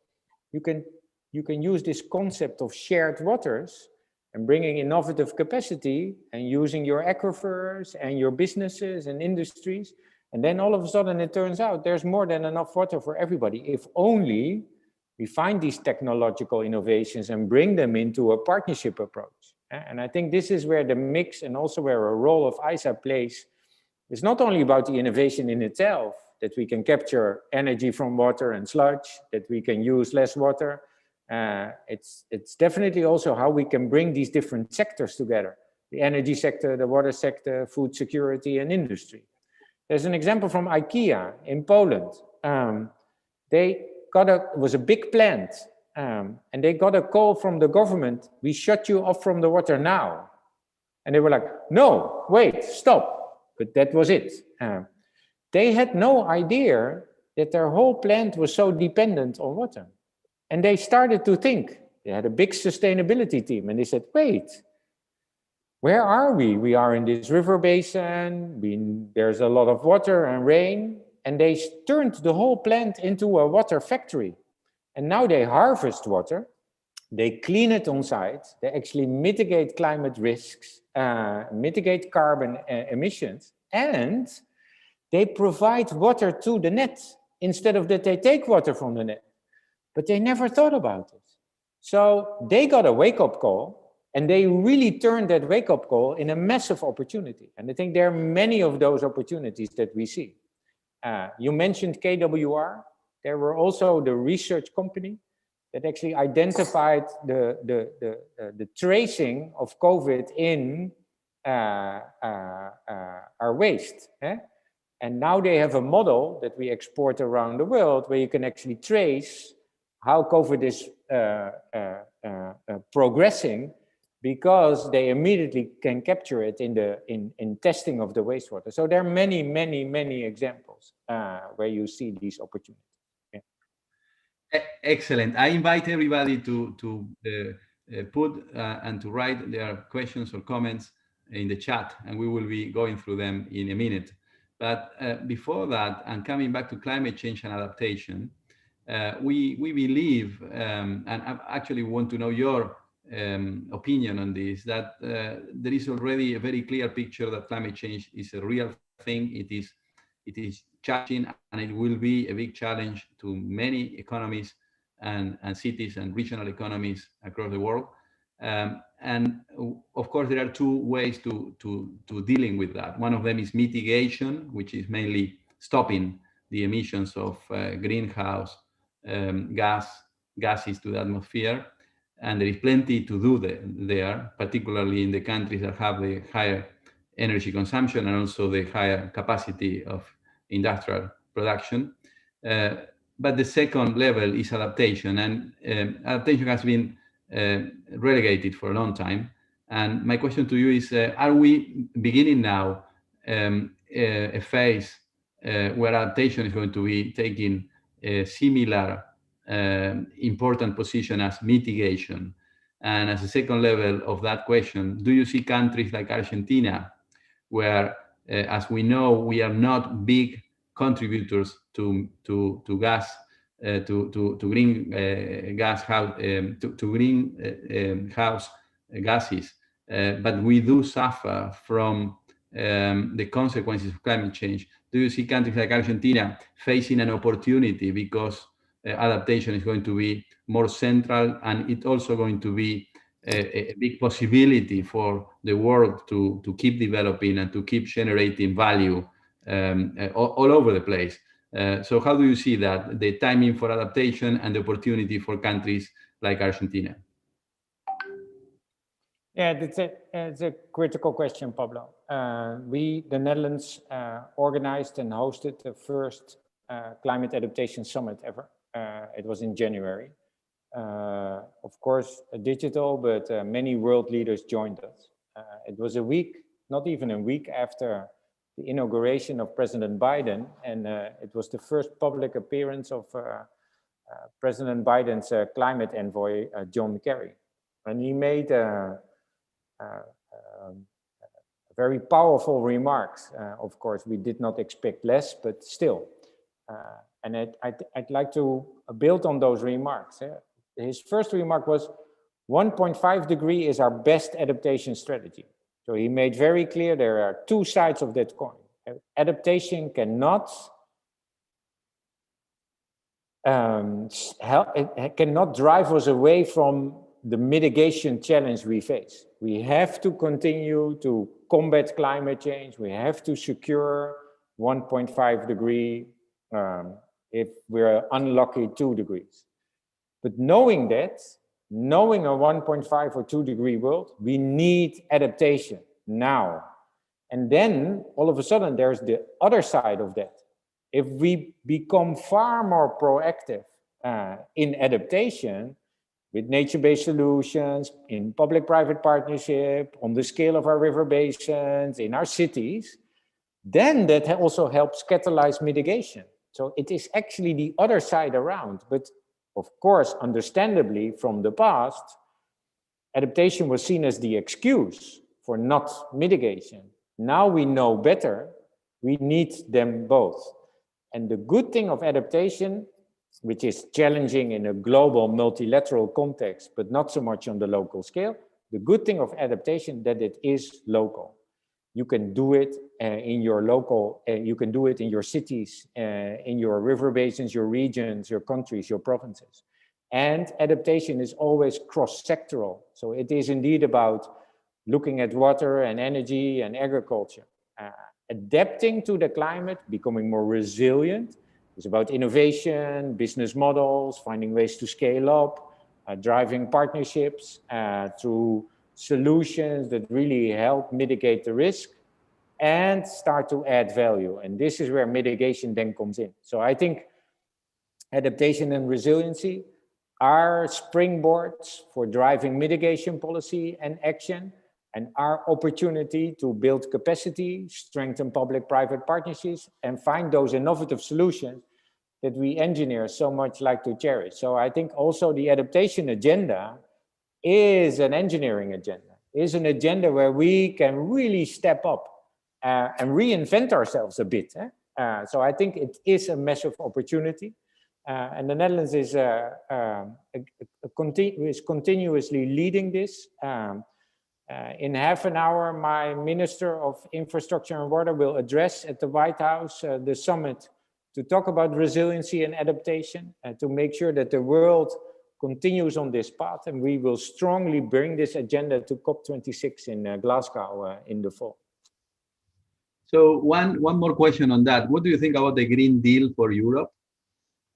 you can use this concept of shared waters and bringing innovative capacity and using your aquifers and your businesses and industries. And then all of a sudden it turns out there's more than enough water for everybody, if only we find these technological innovations and bring them into a partnership approach. And I think this is where the mix and also where a role of ISA plays. It's not only about the innovation in itself, that we can capture energy from water and sludge, that we can use less water. It's definitely also how we can bring these different sectors together. The energy sector, the water sector, food security, and industry. There's an example from IKEA in Poland. It was a big plant, and they got a call from the government, we shut you off from the water now. And they were like, no, wait, stop. But that was it. They had no idea that their whole plant was so dependent on water. And they started to think, they had a big sustainability team, and they said, wait, where are we? We are in this river basin, there's a lot of water and rain, and they turned the whole plant into a water factory. And now they harvest water, they clean it on site, they actually mitigate climate risks, mitigate carbon emissions, and they provide water to the net instead of that they take water from the net. But they never thought about it. So they got a wake-up call, and they really turned that wake-up call in a massive opportunity. And I think there are many of those opportunities that we see. You mentioned KWR. There were also the research company that actually identified the tracing of COVID in our waste. And now they have a model that we export around the world where you can actually trace how COVID is progressing, because they immediately can capture it in testing of the wastewater. So there are many, many, many examples where you see these opportunities. Yeah. Excellent. I invite everybody to put and to write their questions or comments in the chat, and we will be going through them in a minute. But before that, and coming back to climate change and adaptation, we believe, and I actually want to know your opinion on this, that there is already a very clear picture that climate change is a real thing. It is challenging, and it will be a big challenge to many economies and cities and regional economies across the world. And of course, there are two ways to dealing with that. One of them is mitigation, which is mainly stopping the emissions of greenhouse gases to the atmosphere. And there is plenty to do there, particularly in the countries that have the higher energy consumption and also the higher capacity of industrial production. But the second level is adaptation, and adaptation has been relegated for a long time. And my question to you is, are we beginning now a phase where adaptation is going to be taking a similar important position as mitigation? And as a second level of that question, do you see countries like Argentina, where, as we know, we are not big contributors to gas, to greenhouse gases, but we do suffer from the consequences of climate change? Do you see countries like Argentina facing an opportunity because adaptation is going to be more central, and it's also going to be a big possibility for the world to keep developing and to keep generating value all over the place? So how do you see that, the timing for adaptation and the opportunity for countries like Argentina? Yeah, it's a critical question, Pablo. The Netherlands, organized and hosted the first climate adaptation summit ever. It was in January. Of course, digital, but many world leaders joined us. It was a week, not even a week after the inauguration of President Biden, and it was the first public appearance of President Biden's climate envoy, John Kerry. And he made a very powerful remarks. Of course, we did not expect less, but still. And I'd like to build on those remarks. His first remark was 1.5 degree is our best adaptation strategy. So he made very clear there are two sides of that coin. Adaptation cannot it cannot drive us away from the mitigation challenge we face. We have to continue to combat climate change. We have to secure 1.5 degree if we're unlucky 2 degrees. But knowing that, knowing a 1.5 or 2 degree world, we need adaptation now. And then all of a sudden there's the other side of that. If we become far more proactive in adaptation with nature-based solutions, in public-private partnership, on the scale of our river basins, in our cities, then that also helps catalyze mitigation. So it is actually the other side around. But of course, understandably from the past, adaptation was seen as the excuse for not mitigation. Now we know better, we need them both. And the good thing of adaptation, which is challenging in a global multilateral context, but not so much on the local scale, the good thing of adaptation that it is local. You can do it in your local, you can do it in your cities, in your river basins, your regions, your countries, your provinces. And adaptation is always cross-sectoral. So it is indeed about looking at water and energy and agriculture. Adapting to the climate, becoming more resilient, is about innovation, business models, finding ways to scale up, driving partnerships through solutions that really help mitigate the risk and start to add value. And this is where mitigation then comes in. So I think adaptation and resiliency are springboards for driving mitigation policy and action, and our opportunity to build capacity, strengthen public-private partnerships, and find those innovative solutions that we engineers so much like to cherish. So I think also the adaptation agenda is an engineering agenda, is an agenda where we can really step up and reinvent ourselves a bit. So I think it is a massive opportunity. And the Netherlands is continuously leading this. In half an hour, my Minister of Infrastructure and Water will address at the White House the summit to talk about resiliency and adaptation, and to make sure that the world continues on this path. And we will strongly bring this agenda to COP26 in Glasgow in the fall. So one more question on that. What do you think about the Green Deal for Europe?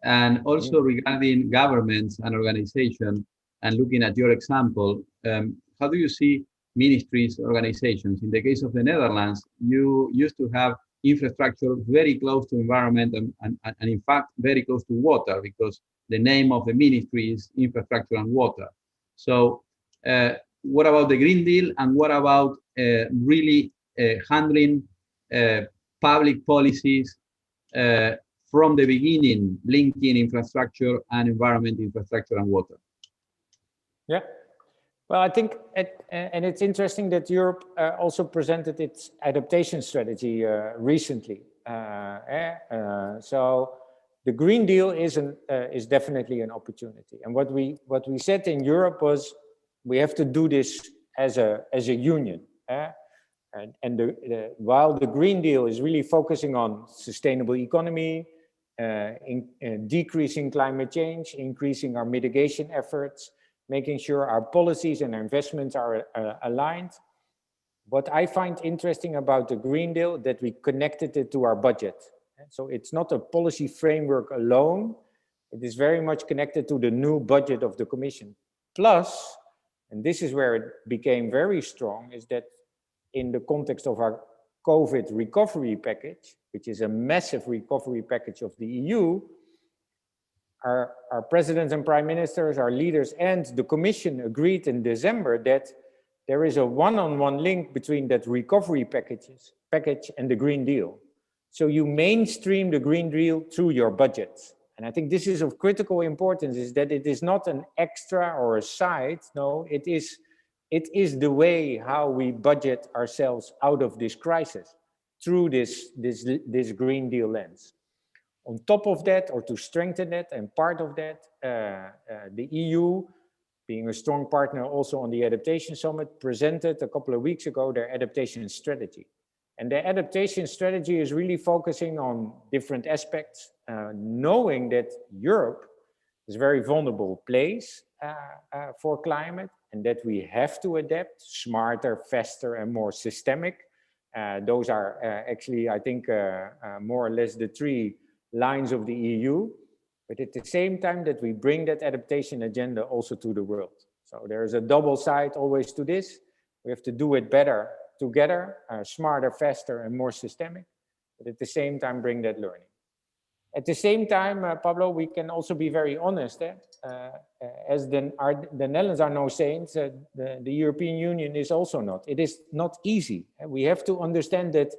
And also regarding governments and organizations, and looking at your example, how do you see ministries, organizations? In the case of the Netherlands, you used to have infrastructure very close to environment and in fact, very close to water, because the name of the ministry is infrastructure and water. So what about the Green Deal, and what about really handling public policies from the beginning, linking infrastructure and environment, infrastructure and water? Yeah. Well, I think, and it's interesting that Europe also presented its adaptation strategy recently. So the Green Deal is definitely an opportunity. And what we said in Europe was, we have to do this as a union. And while the Green Deal is really focusing on sustainable economy, decreasing climate change, increasing our mitigation efforts, making sure our policies and our investments are aligned. What I find interesting about the Green Deal, that we connected it to our budget. So it's not a policy framework alone. It is very much connected to the new budget of the Commission. Plus, and this is where it became very strong, is that in the context of our COVID recovery package, which is a massive recovery package of the EU, our presidents and prime ministers, our leaders, and the Commission agreed in December that there is a one-on-one link between that recovery package and the Green Deal. So you mainstream the Green Deal through your budget. And I think this is of critical importance, is that it is not an extra or a side. No, it is it is the way how we budget ourselves out of this crisis through this Green Deal lens. On top of that, or to strengthen that, and part of that, the EU, being a strong partner also on the Adaptation Summit, presented a couple of weeks ago their adaptation strategy. And the adaptation strategy is really focusing on different aspects, knowing that Europe is a very vulnerable place for climate, and that we have to adapt smarter, faster, and more systemic. Those are actually, I think, more or less the 3 lines of the EU, but at the same time that we bring that adaptation agenda also to the world. So there's a double side always to this. We have to do it better together, smarter, faster, and more systemic, but at the same time bring that learning. At the same time, Pablo, we can also be very honest. As the Netherlands are no saints, the European Union is also not. It is not easy. We have to understand that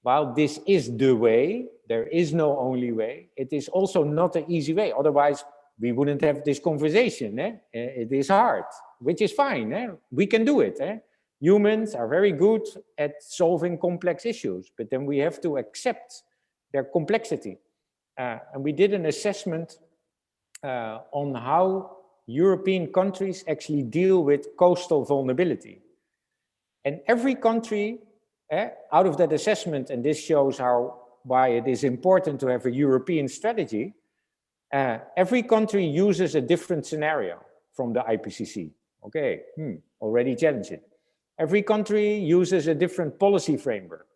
while this is the way, there is no only way, it is also not an easy way. Otherwise, we wouldn't have this conversation. It is hard, which is fine. We can do it. Humans are very good at solving complex issues, but then we have to accept their complexity. And we did an assessment on how European countries actually deal with coastal vulnerability. And every country, out of that assessment, and this shows why it is important to have a European strategy, every country uses a different scenario from the IPCC. Okay, already challenging. Every country uses a different policy framework.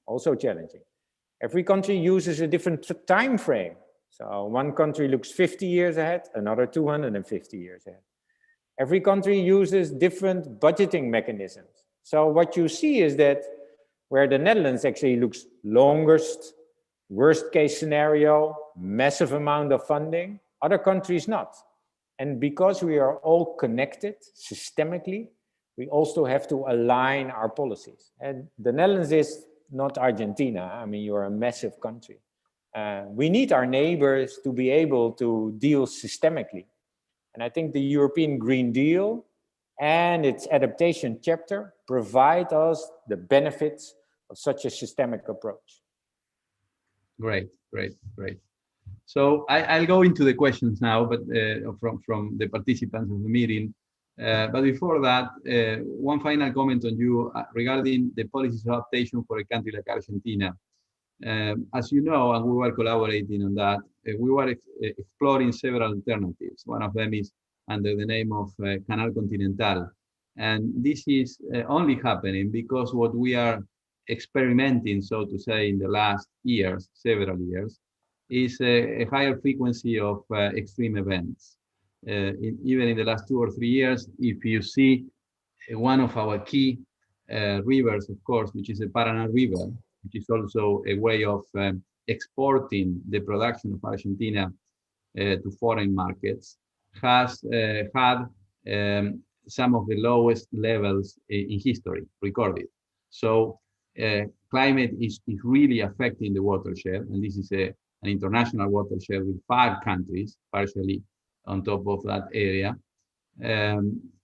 Also challenging. Every country uses a different time frame. So one country looks 50 years ahead, another 250 years ahead. Every country uses different budgeting mechanisms. So what you see is that where the Netherlands actually looks longest, worst case scenario, massive amount of funding, other countries not. And because we are all connected systemically, we also have to align our policies. And the Netherlands is not Argentina. I mean, you're a massive country. We need our neighbors to be able to deal systemically. And I think the European Green Deal and its adaptation chapter provide us the benefits of such a systemic approach. Great. So I'll go into the questions now, but from the participants of the meeting. But before that, one final comment on you regarding the policies of adaptation for a country like Argentina. As you know, and we were collaborating on that, we were exploring several alternatives. One of them is under the name of Canal Continental. And this is only happening because what we are experimenting, so to say, in the last years, several years, is a higher frequency of extreme events. Even in the last 2 or 3 years, if you see one of our key rivers, of course, which is the Paraná River, which is also a way of exporting the production of Argentina to foreign markets, has had some of the lowest levels in history recorded. So climate is really affecting the watershed, and this is an international watershed with 5 countries, partially on top of that area.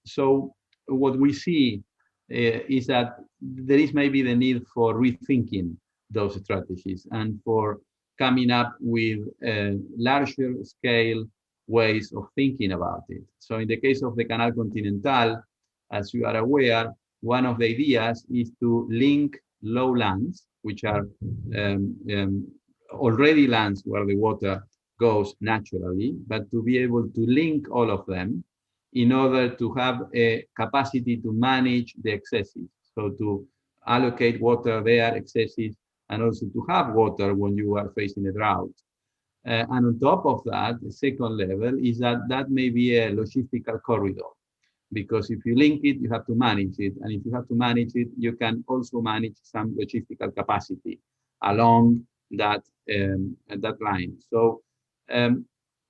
So what we see is that there is maybe the need for rethinking those strategies and for coming up with larger scale ways of thinking about it. So in the case of the Canal Continental, as you are aware, one of the ideas is to link lowlands, which are already lands where the water goes naturally, but to be able to link all of them in order to have a capacity to manage the excesses. So to allocate water there, excesses, and also to have water when you are facing a drought. And on top of that, the second level is that may be a logistical corridor, because if you link it, you have to manage it. And if you have to manage it, you can also manage some logistical capacity along that, that line. So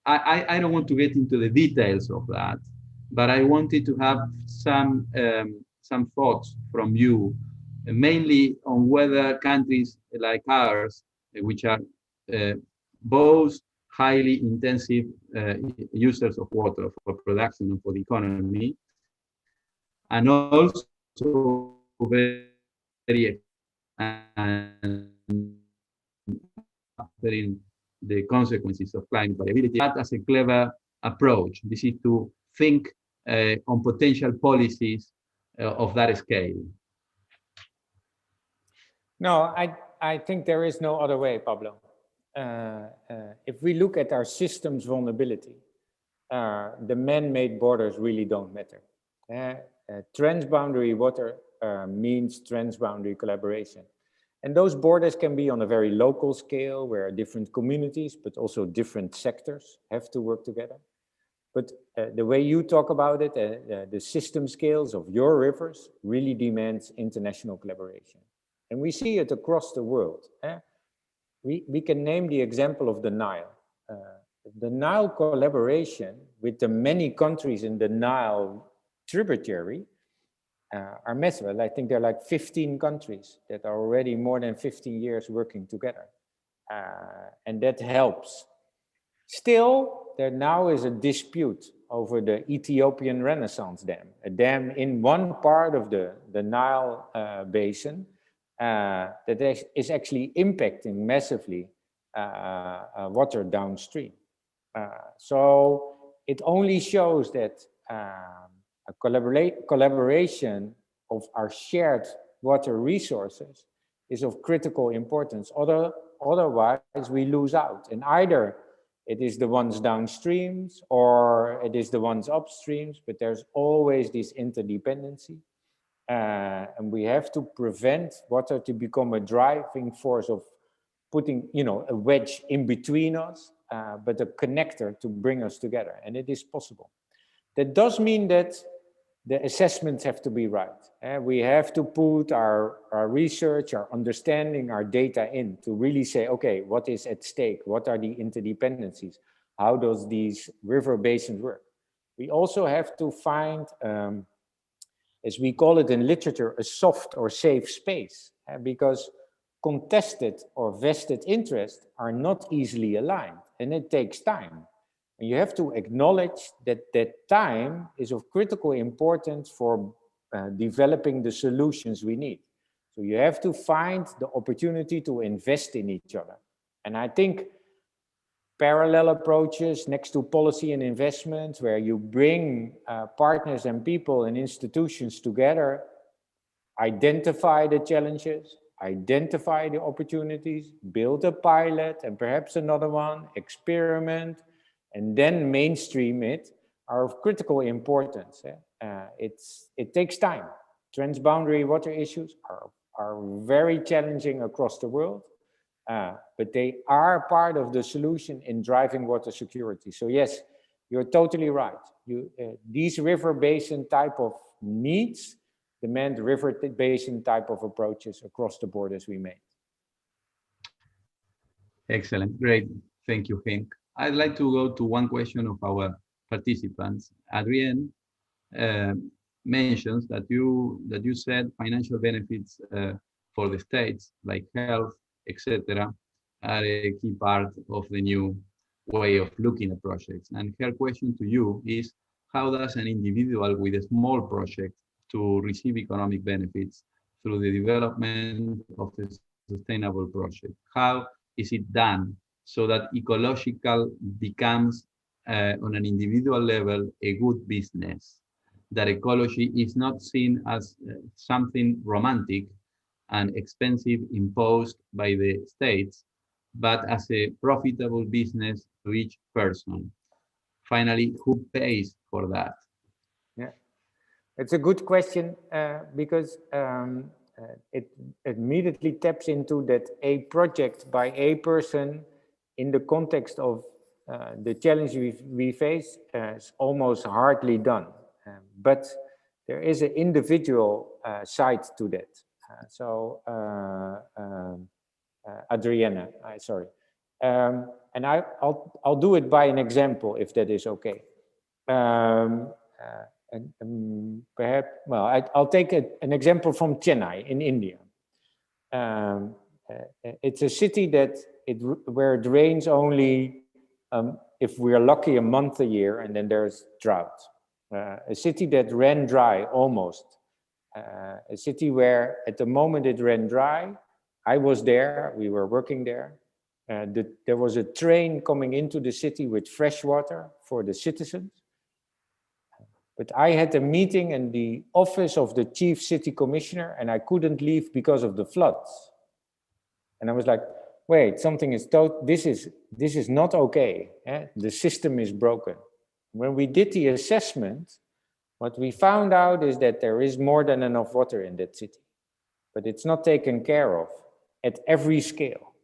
I don't want to get into the details of that, but I wanted to have some thoughts from you, mainly on whether countries like ours, which are both highly intensive users of water for production and for the economy, and also very considering the consequences of climate variability, but as a clever approach. This is to think on potential policies of that scale. No, I think there is no other way, Pablo. If we look at our system's vulnerability, the man-made borders really don't matter. Transboundary water means transboundary collaboration. And those borders can be on a very local scale where different communities, but also different sectors have to work together. But the way you talk about it, the system scales of your rivers really demands international collaboration. And we see it across the world. We can name the example of the Nile. The Nile collaboration with the many countries in the Nile tributary are massive. I think there are like 15 countries that are already more than 15 years working together. And that helps. Still, there now is a dispute over the Ethiopian Renaissance Dam, a dam in one part of the Nile basin that is actually impacting massively water downstream. So it only shows that a collaboration of our shared water resources is of critical importance. Otherwise, we lose out. And either it is the ones downstreams or it is the ones upstreams, but there's always this interdependency. And we have to prevent water to become a driving force of putting, a wedge in between us, but a connector to bring us together. And it is possible. That does mean that the assessments have to be right. We have to put our research, our understanding, our data in to really say, okay, what is at stake? What are the interdependencies? How does these river basins work? We also have to find, as we call it in literature, a soft or safe space, because contested or vested interests are not easily aligned, and it takes time. And you have to acknowledge that that time is of critical importance for developing the solutions we need. So you have to find the opportunity to invest in each other. And I think parallel approaches next to policy and investment, where you bring partners and people and institutions together, identify the challenges, identify the opportunities, build a pilot and perhaps another one, experiment, and then mainstream it, are of critical importance. It takes time. Transboundary water issues are very challenging across the world, but they are part of the solution in driving water security. So yes, you're totally right. These river basin type of needs demand river basin type of approaches across the borders we made. Excellent, great. Thank you, Henk. I'd like to go to one question of our participants. Adrienne mentions that you said financial benefits for the states, like health, etc., are a key part of the new way of looking at projects. And her question to you is, how does an individual with a small project to receive economic benefits through the development of a sustainable project? How is it done so that ecological becomes, on an individual level, a good business? That ecology is not seen as something romantic and expensive imposed by the states, but as a profitable business to each person. Finally, who pays for that? Yeah, it's a good question, because it immediately taps into that a project by a person in the context of the challenge we face is almost hardly done. But there is an individual side to that. Adriana, sorry. And I'll do it by an example, if that is okay. Perhaps, well, I'll take an example from Chennai in India. It's a city where it rains only, if we're lucky, a month a year, and then there's drought. a city that ran dry almost. A city where at the moment it ran dry, I was there, we were working there. There was a train coming into the city with fresh water for the citizens. But I had a meeting in the office of the chief city commissioner and I couldn't leave because of the floods. And I was like, wait, something is, this is not okay. The system is broken. When we did the assessment, what we found out is that there is more than enough water in that city, but it's not taken care of at every scale.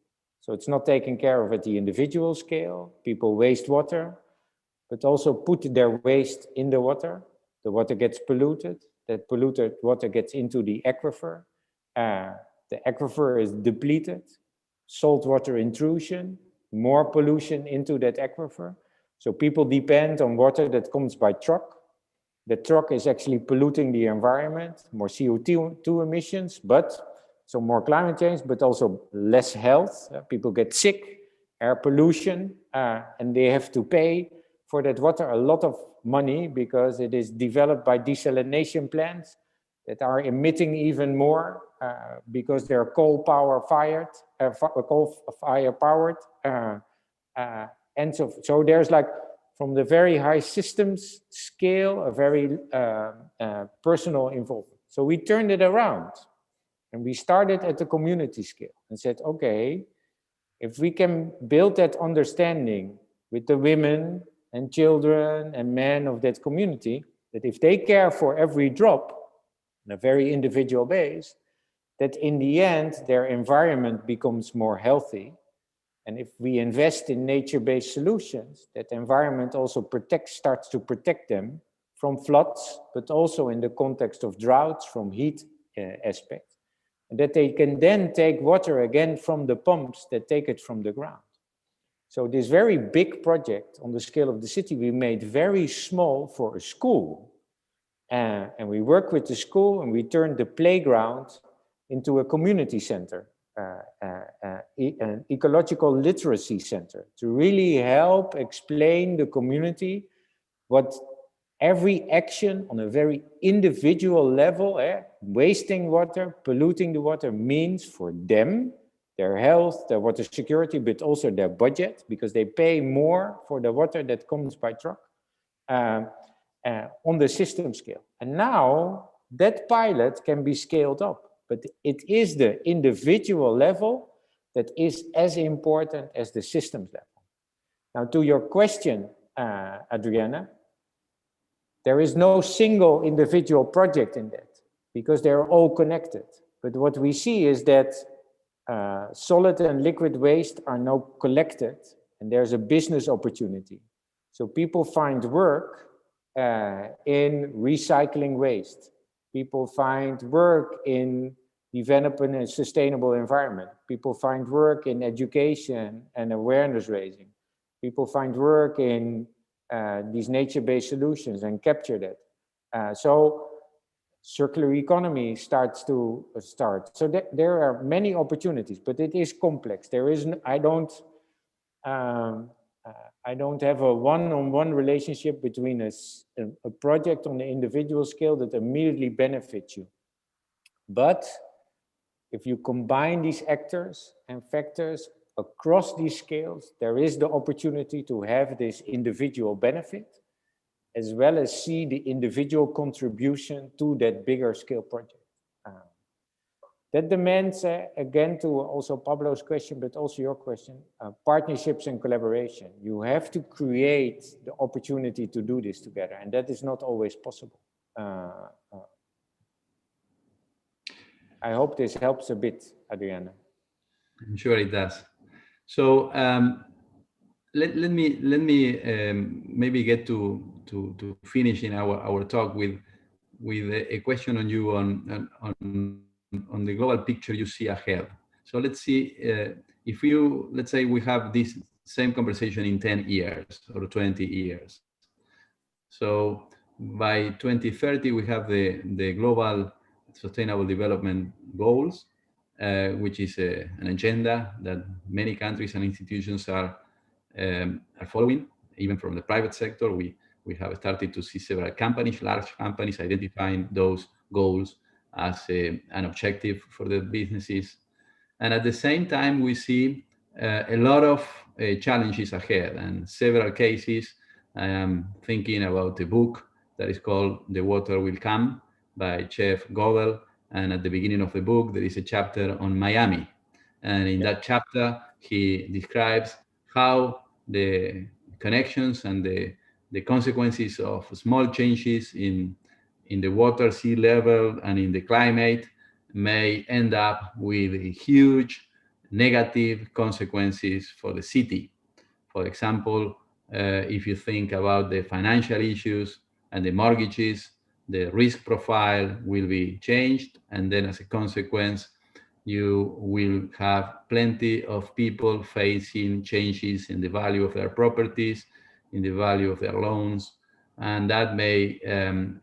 So it's not taken care of at the individual scale. People waste water, but also put their waste in the water. The water gets polluted. That polluted water gets into the aquifer. The aquifer is depleted. Saltwater intrusion, more pollution into that aquifer. So people depend on water that comes by truck. The truck is actually polluting the environment, more CO2 emissions, so more climate change, but also less health. People get sick, air pollution, and they have to pay for that water a lot of money because it is developed by desalination plants that are emitting even more because they're coal fire powered. And so there's like, from the very high systems scale, a very personal involvement. So we turned it around and we started at the community scale and said, okay, if we can build that understanding with the women and children and men of that community, that if they care for every drop on a very individual base, that in the end, their environment becomes more healthy. And if we invest in nature-based solutions, that environment also starts to protect them from floods, but also in the context of droughts, from heat aspect. And that they can then take water again from the pumps that take it from the ground. So this very big project on the scale of the city, we made very small for a school. And we worked with the school and we turned the playground into a community center. An ecological literacy center to really help explain the community what every action on a very individual level, wasting water, polluting the water means for them, their health, their water security, but also their budget, because they pay more for the water that comes by truck on the system scale. And now that pilot can be scaled up. But it is the individual level that is as important as the systems level. Now, to your question, Adriana, there is no single individual project in that because they're all connected. But what we see is that solid and liquid waste are now collected and there's a business opportunity. So people find work in recycling waste. People find work in developing a sustainable environment. People find work in education and awareness raising. People find work in these nature-based solutions and capture that. So circular economy starts to start. So there are many opportunities, but it is complex. There is, I don't have a one-on-one relationship between a project on the individual scale that immediately benefits you. But if you combine these actors and factors across these scales, there is the opportunity to have this individual benefit, as well as see the individual contribution to that bigger scale project. That demands, again, to also Pablo's question, but also your question, partnerships and collaboration. You have to create the opportunity to do this together, and that is not always possible. I hope this helps a bit, Adriana. I'm sure it does. So let me maybe get to finishing our talk with a question on you on the global picture you see ahead. So let's see if let's say we have this same conversation in 10 years or 20 years. So by 2030 we have the global Sustainable Development Goals, which is an agenda that many countries and institutions are following, even from the private sector. We we have started to see several companies, large companies, identifying those goals as an objective for the businesses. And at the same time, we see a lot of challenges ahead, and several cases. I am thinking about a book that is called The Water Will Come by Chef Goebel. And at the beginning of the book, there is a chapter on Miami. And in that chapter, he describes how the connections and the consequences of small changes in the water, sea level, and in the climate may end up with huge negative consequences for the city. For example, if you think about the financial issues and the mortgages, the risk profile will be changed, and then as a consequence, you will have plenty of people facing changes in the value of their properties, in the value of their loans, and that may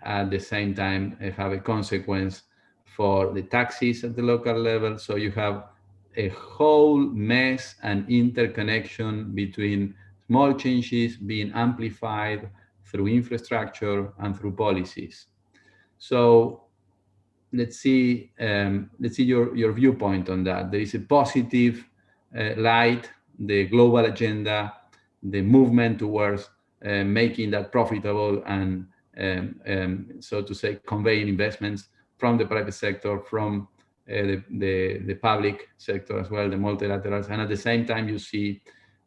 at the same time have a consequence for the taxes at the local level. So you have a whole mess and interconnection between small changes being amplified through infrastructure and through policies. So let's see your viewpoint on that. There is a positive light, the global agenda, the movement towards making that profitable and so to say, conveying investments from the private sector, from the public sector as well, the multilaterals, and at the same time you see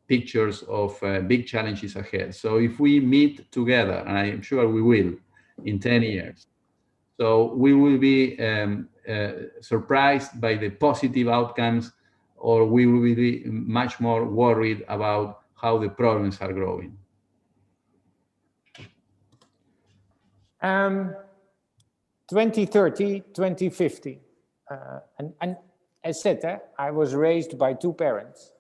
pictures of big challenges ahead. So if we meet together, and I am sure we will in 10 years, so we will be surprised by the positive outcomes, or we will be much more worried about how the problems are growing. 2030, 2050. And as said, I was raised by two parents.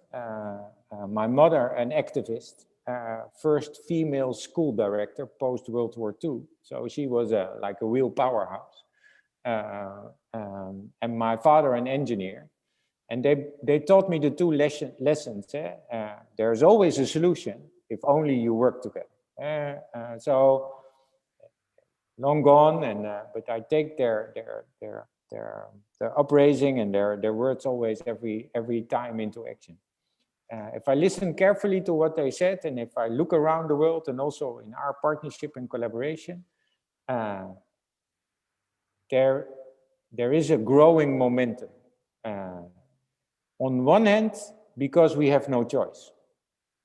My mother, an activist, first female school director post World War II. So she was like a real powerhouse. And my father, an engineer. And they taught me the two lessons. There's always a solution if only you work together. So long gone, and but I take their upraising and their words always every time into action. If I listen carefully to what they said, and if I look around the world and also in our partnership and collaboration, there is a growing momentum. On one hand, because we have no choice.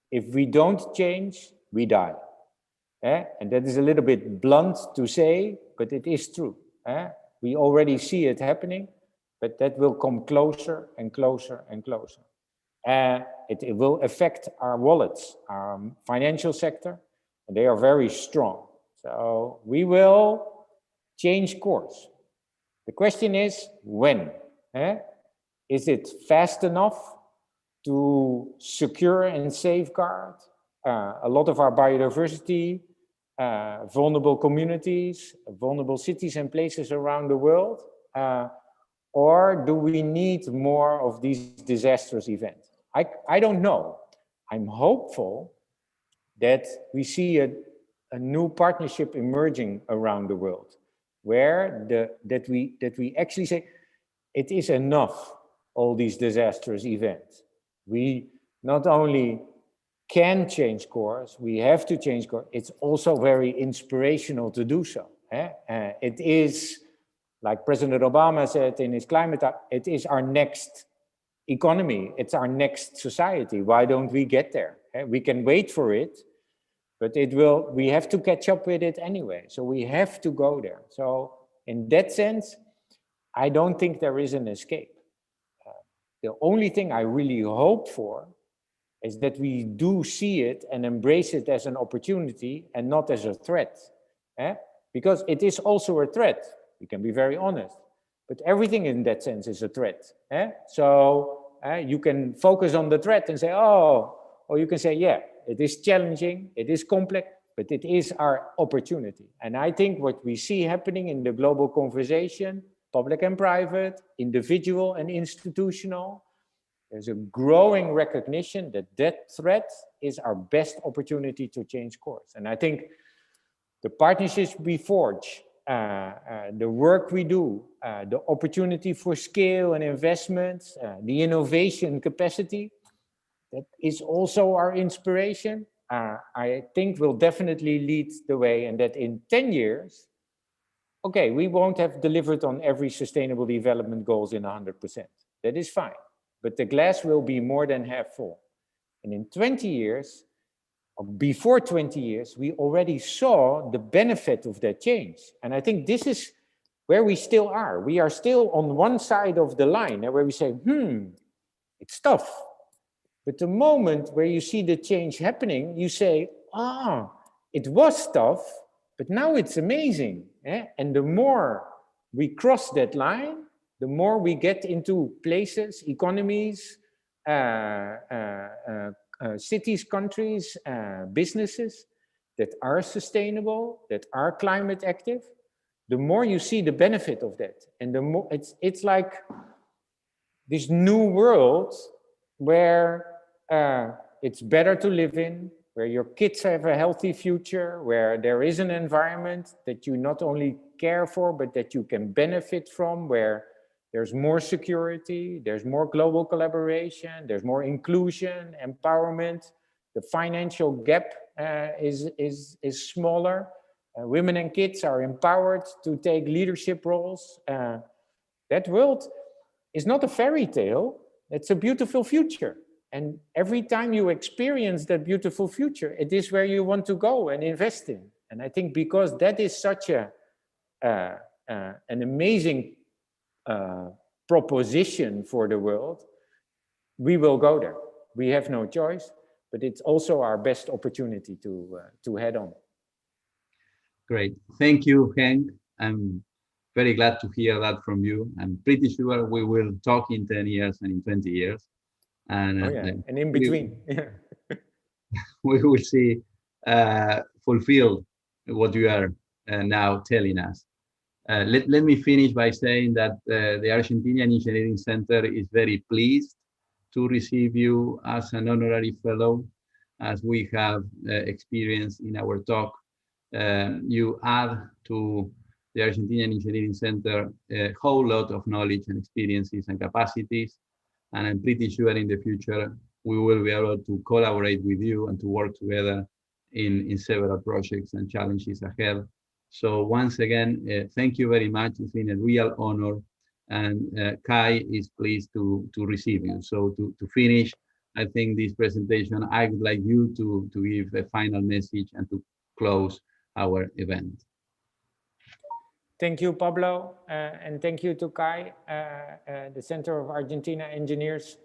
If we don't change, we die. And that is a little bit blunt to say, but it is true. We already see it happening, but that will come closer and closer and closer. It will affect our wallets, our financial sector, and they are very strong. So we will change course. The question is when? Is it fast enough to secure and safeguard a lot of our biodiversity, vulnerable communities, vulnerable cities and places around the world? Or do we need more of these disastrous events? I don't know. I'm hopeful that we see a new partnership emerging around the world, where that we actually say it is enough, all these disastrous events. We not only can change course, we have to change course. It's also very inspirational to do so. It is, like President Obama said in his climate, it is our next economy, it's our next society. Why don't we get there? We can wait for it, but we have to catch up with it anyway. So we have to go there. So in that sense, I don't think there is an escape. The only thing I really hope for is that we do see it and embrace it as an opportunity and not as a threat. Because it is also a threat, we can be very honest, but everything in that sense is a threat. So you can focus on the threat and say, oh, or you can say, yeah, it is challenging, it is complex, but it is our opportunity. And I think what we see happening in the global conversation, public and private, individual and institutional, there's a growing recognition that that threat is our best opportunity to change course. And I think the partnerships we forge, the work we do, the opportunity for scale and investments, the innovation capacity, that is also our inspiration. I think will definitely lead the way, and that in 10 years, okay, we won't have delivered on every sustainable development goals in 100%. That is fine, but the glass will be more than half full. And in 20 years, or before 20 years, we already saw the benefit of that change. And I think this is where we still are. We are still on one side of the line, where we say, it's tough. But the moment where you see the change happening, you say, it was tough, but now it's amazing. And the more we cross that line, the more we get into places, economies, cities, countries, businesses that are sustainable, that are climate active, the more you see the benefit of that. And the more it's like this new world where it's better to live in, where your kids have a healthy future, where there is an environment that you not only care for, but that you can benefit from, where there's more security, there's more global collaboration, there's more inclusion, empowerment. The financial gap is smaller. Women and kids are empowered to take leadership roles. That world is not a fairy tale, it's a beautiful future. And every time you experience that beautiful future, it is where you want to go and invest in. And I think because that is such an amazing proposition for the world, we will go there. We have no choice, but it's also our best opportunity to head on. Great. Thank you, Henk. I'm very glad to hear that from you. I'm pretty sure we will talk in 10 years and in 20 years. And, and in between. We will see fulfilled what you are now telling us. Let me finish by saying that the Argentinian Engineering Center is very pleased to receive you as an honorary fellow. As we have experienced in our talk, you add to the Argentinian Engineering Center a whole lot of knowledge and experiences and capacities. And I'm pretty sure in the future, we will be able to collaborate with you and to work together in several projects and challenges ahead. So once again, thank you very much. It's been a real honor, and CAI is pleased to receive you. So to finish, I think this presentation, I would like you to give a final message and to close our event. Thank you, Pablo, and thank you to CAI, the Center of Argentina Engineers,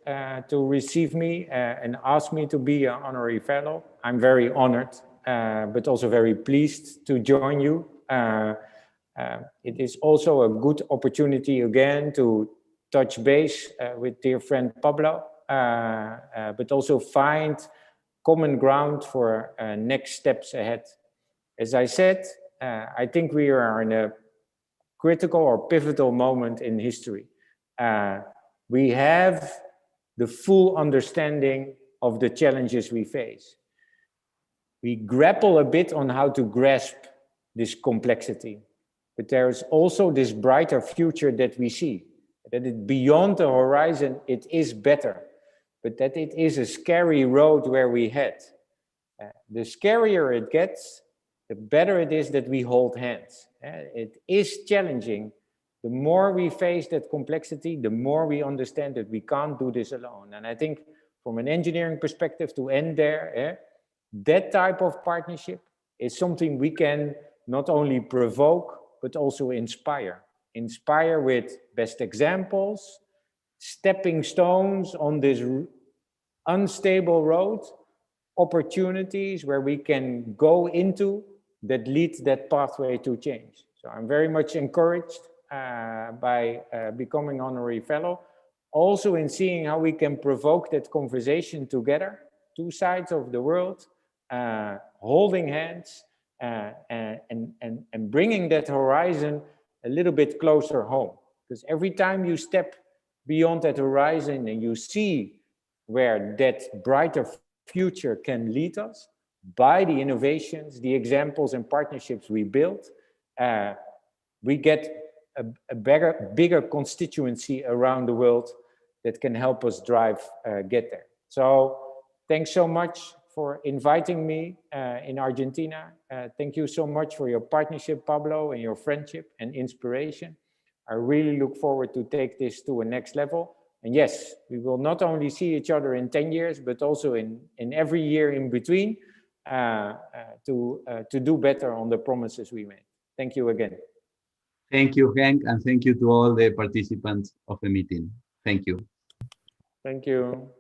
to receive me and ask me to be an honorary fellow. I'm very honored, but also very pleased to join you. It is also a good opportunity again to touch base with dear friend Pablo, but also find common ground for next steps ahead. As I said, I think we are in a critical or pivotal moment in history. We have the full understanding of the challenges we face. We grapple a bit on how to grasp this complexity, but there's also this brighter future that we see, that it, beyond the horizon, it is better, but that it is a scary road where we head. The scarier it gets, the better it is that we hold hands. It is challenging. The more we face that complexity, the more we understand that we can't do this alone. And I think from an engineering perspective, to end there, that type of partnership is something we can not only provoke, but also inspire. Inspire with best examples, stepping stones on this unstable road, opportunities where we can go into that leads that pathway to change. So I'm very much encouraged by becoming honorary fellow, also in seeing how we can provoke that conversation together, two sides of the world, holding hands and bringing that horizon a little bit closer home. Because every time you step beyond that horizon and you see where that brighter future can lead us, by the innovations, the examples and partnerships we build, we get a bigger constituency around the world that can help us get there. So thanks so much for inviting me in Argentina. Thank you so much for your partnership, Pablo, and your friendship and inspiration. I really look forward to take this to a next level. And yes, we will not only see each other in 10 years, but also in every year in between to do better on the promises we made. Thank you again. Thank you, Henk, and thank you to all the participants of the meeting. Thank you. Thank you.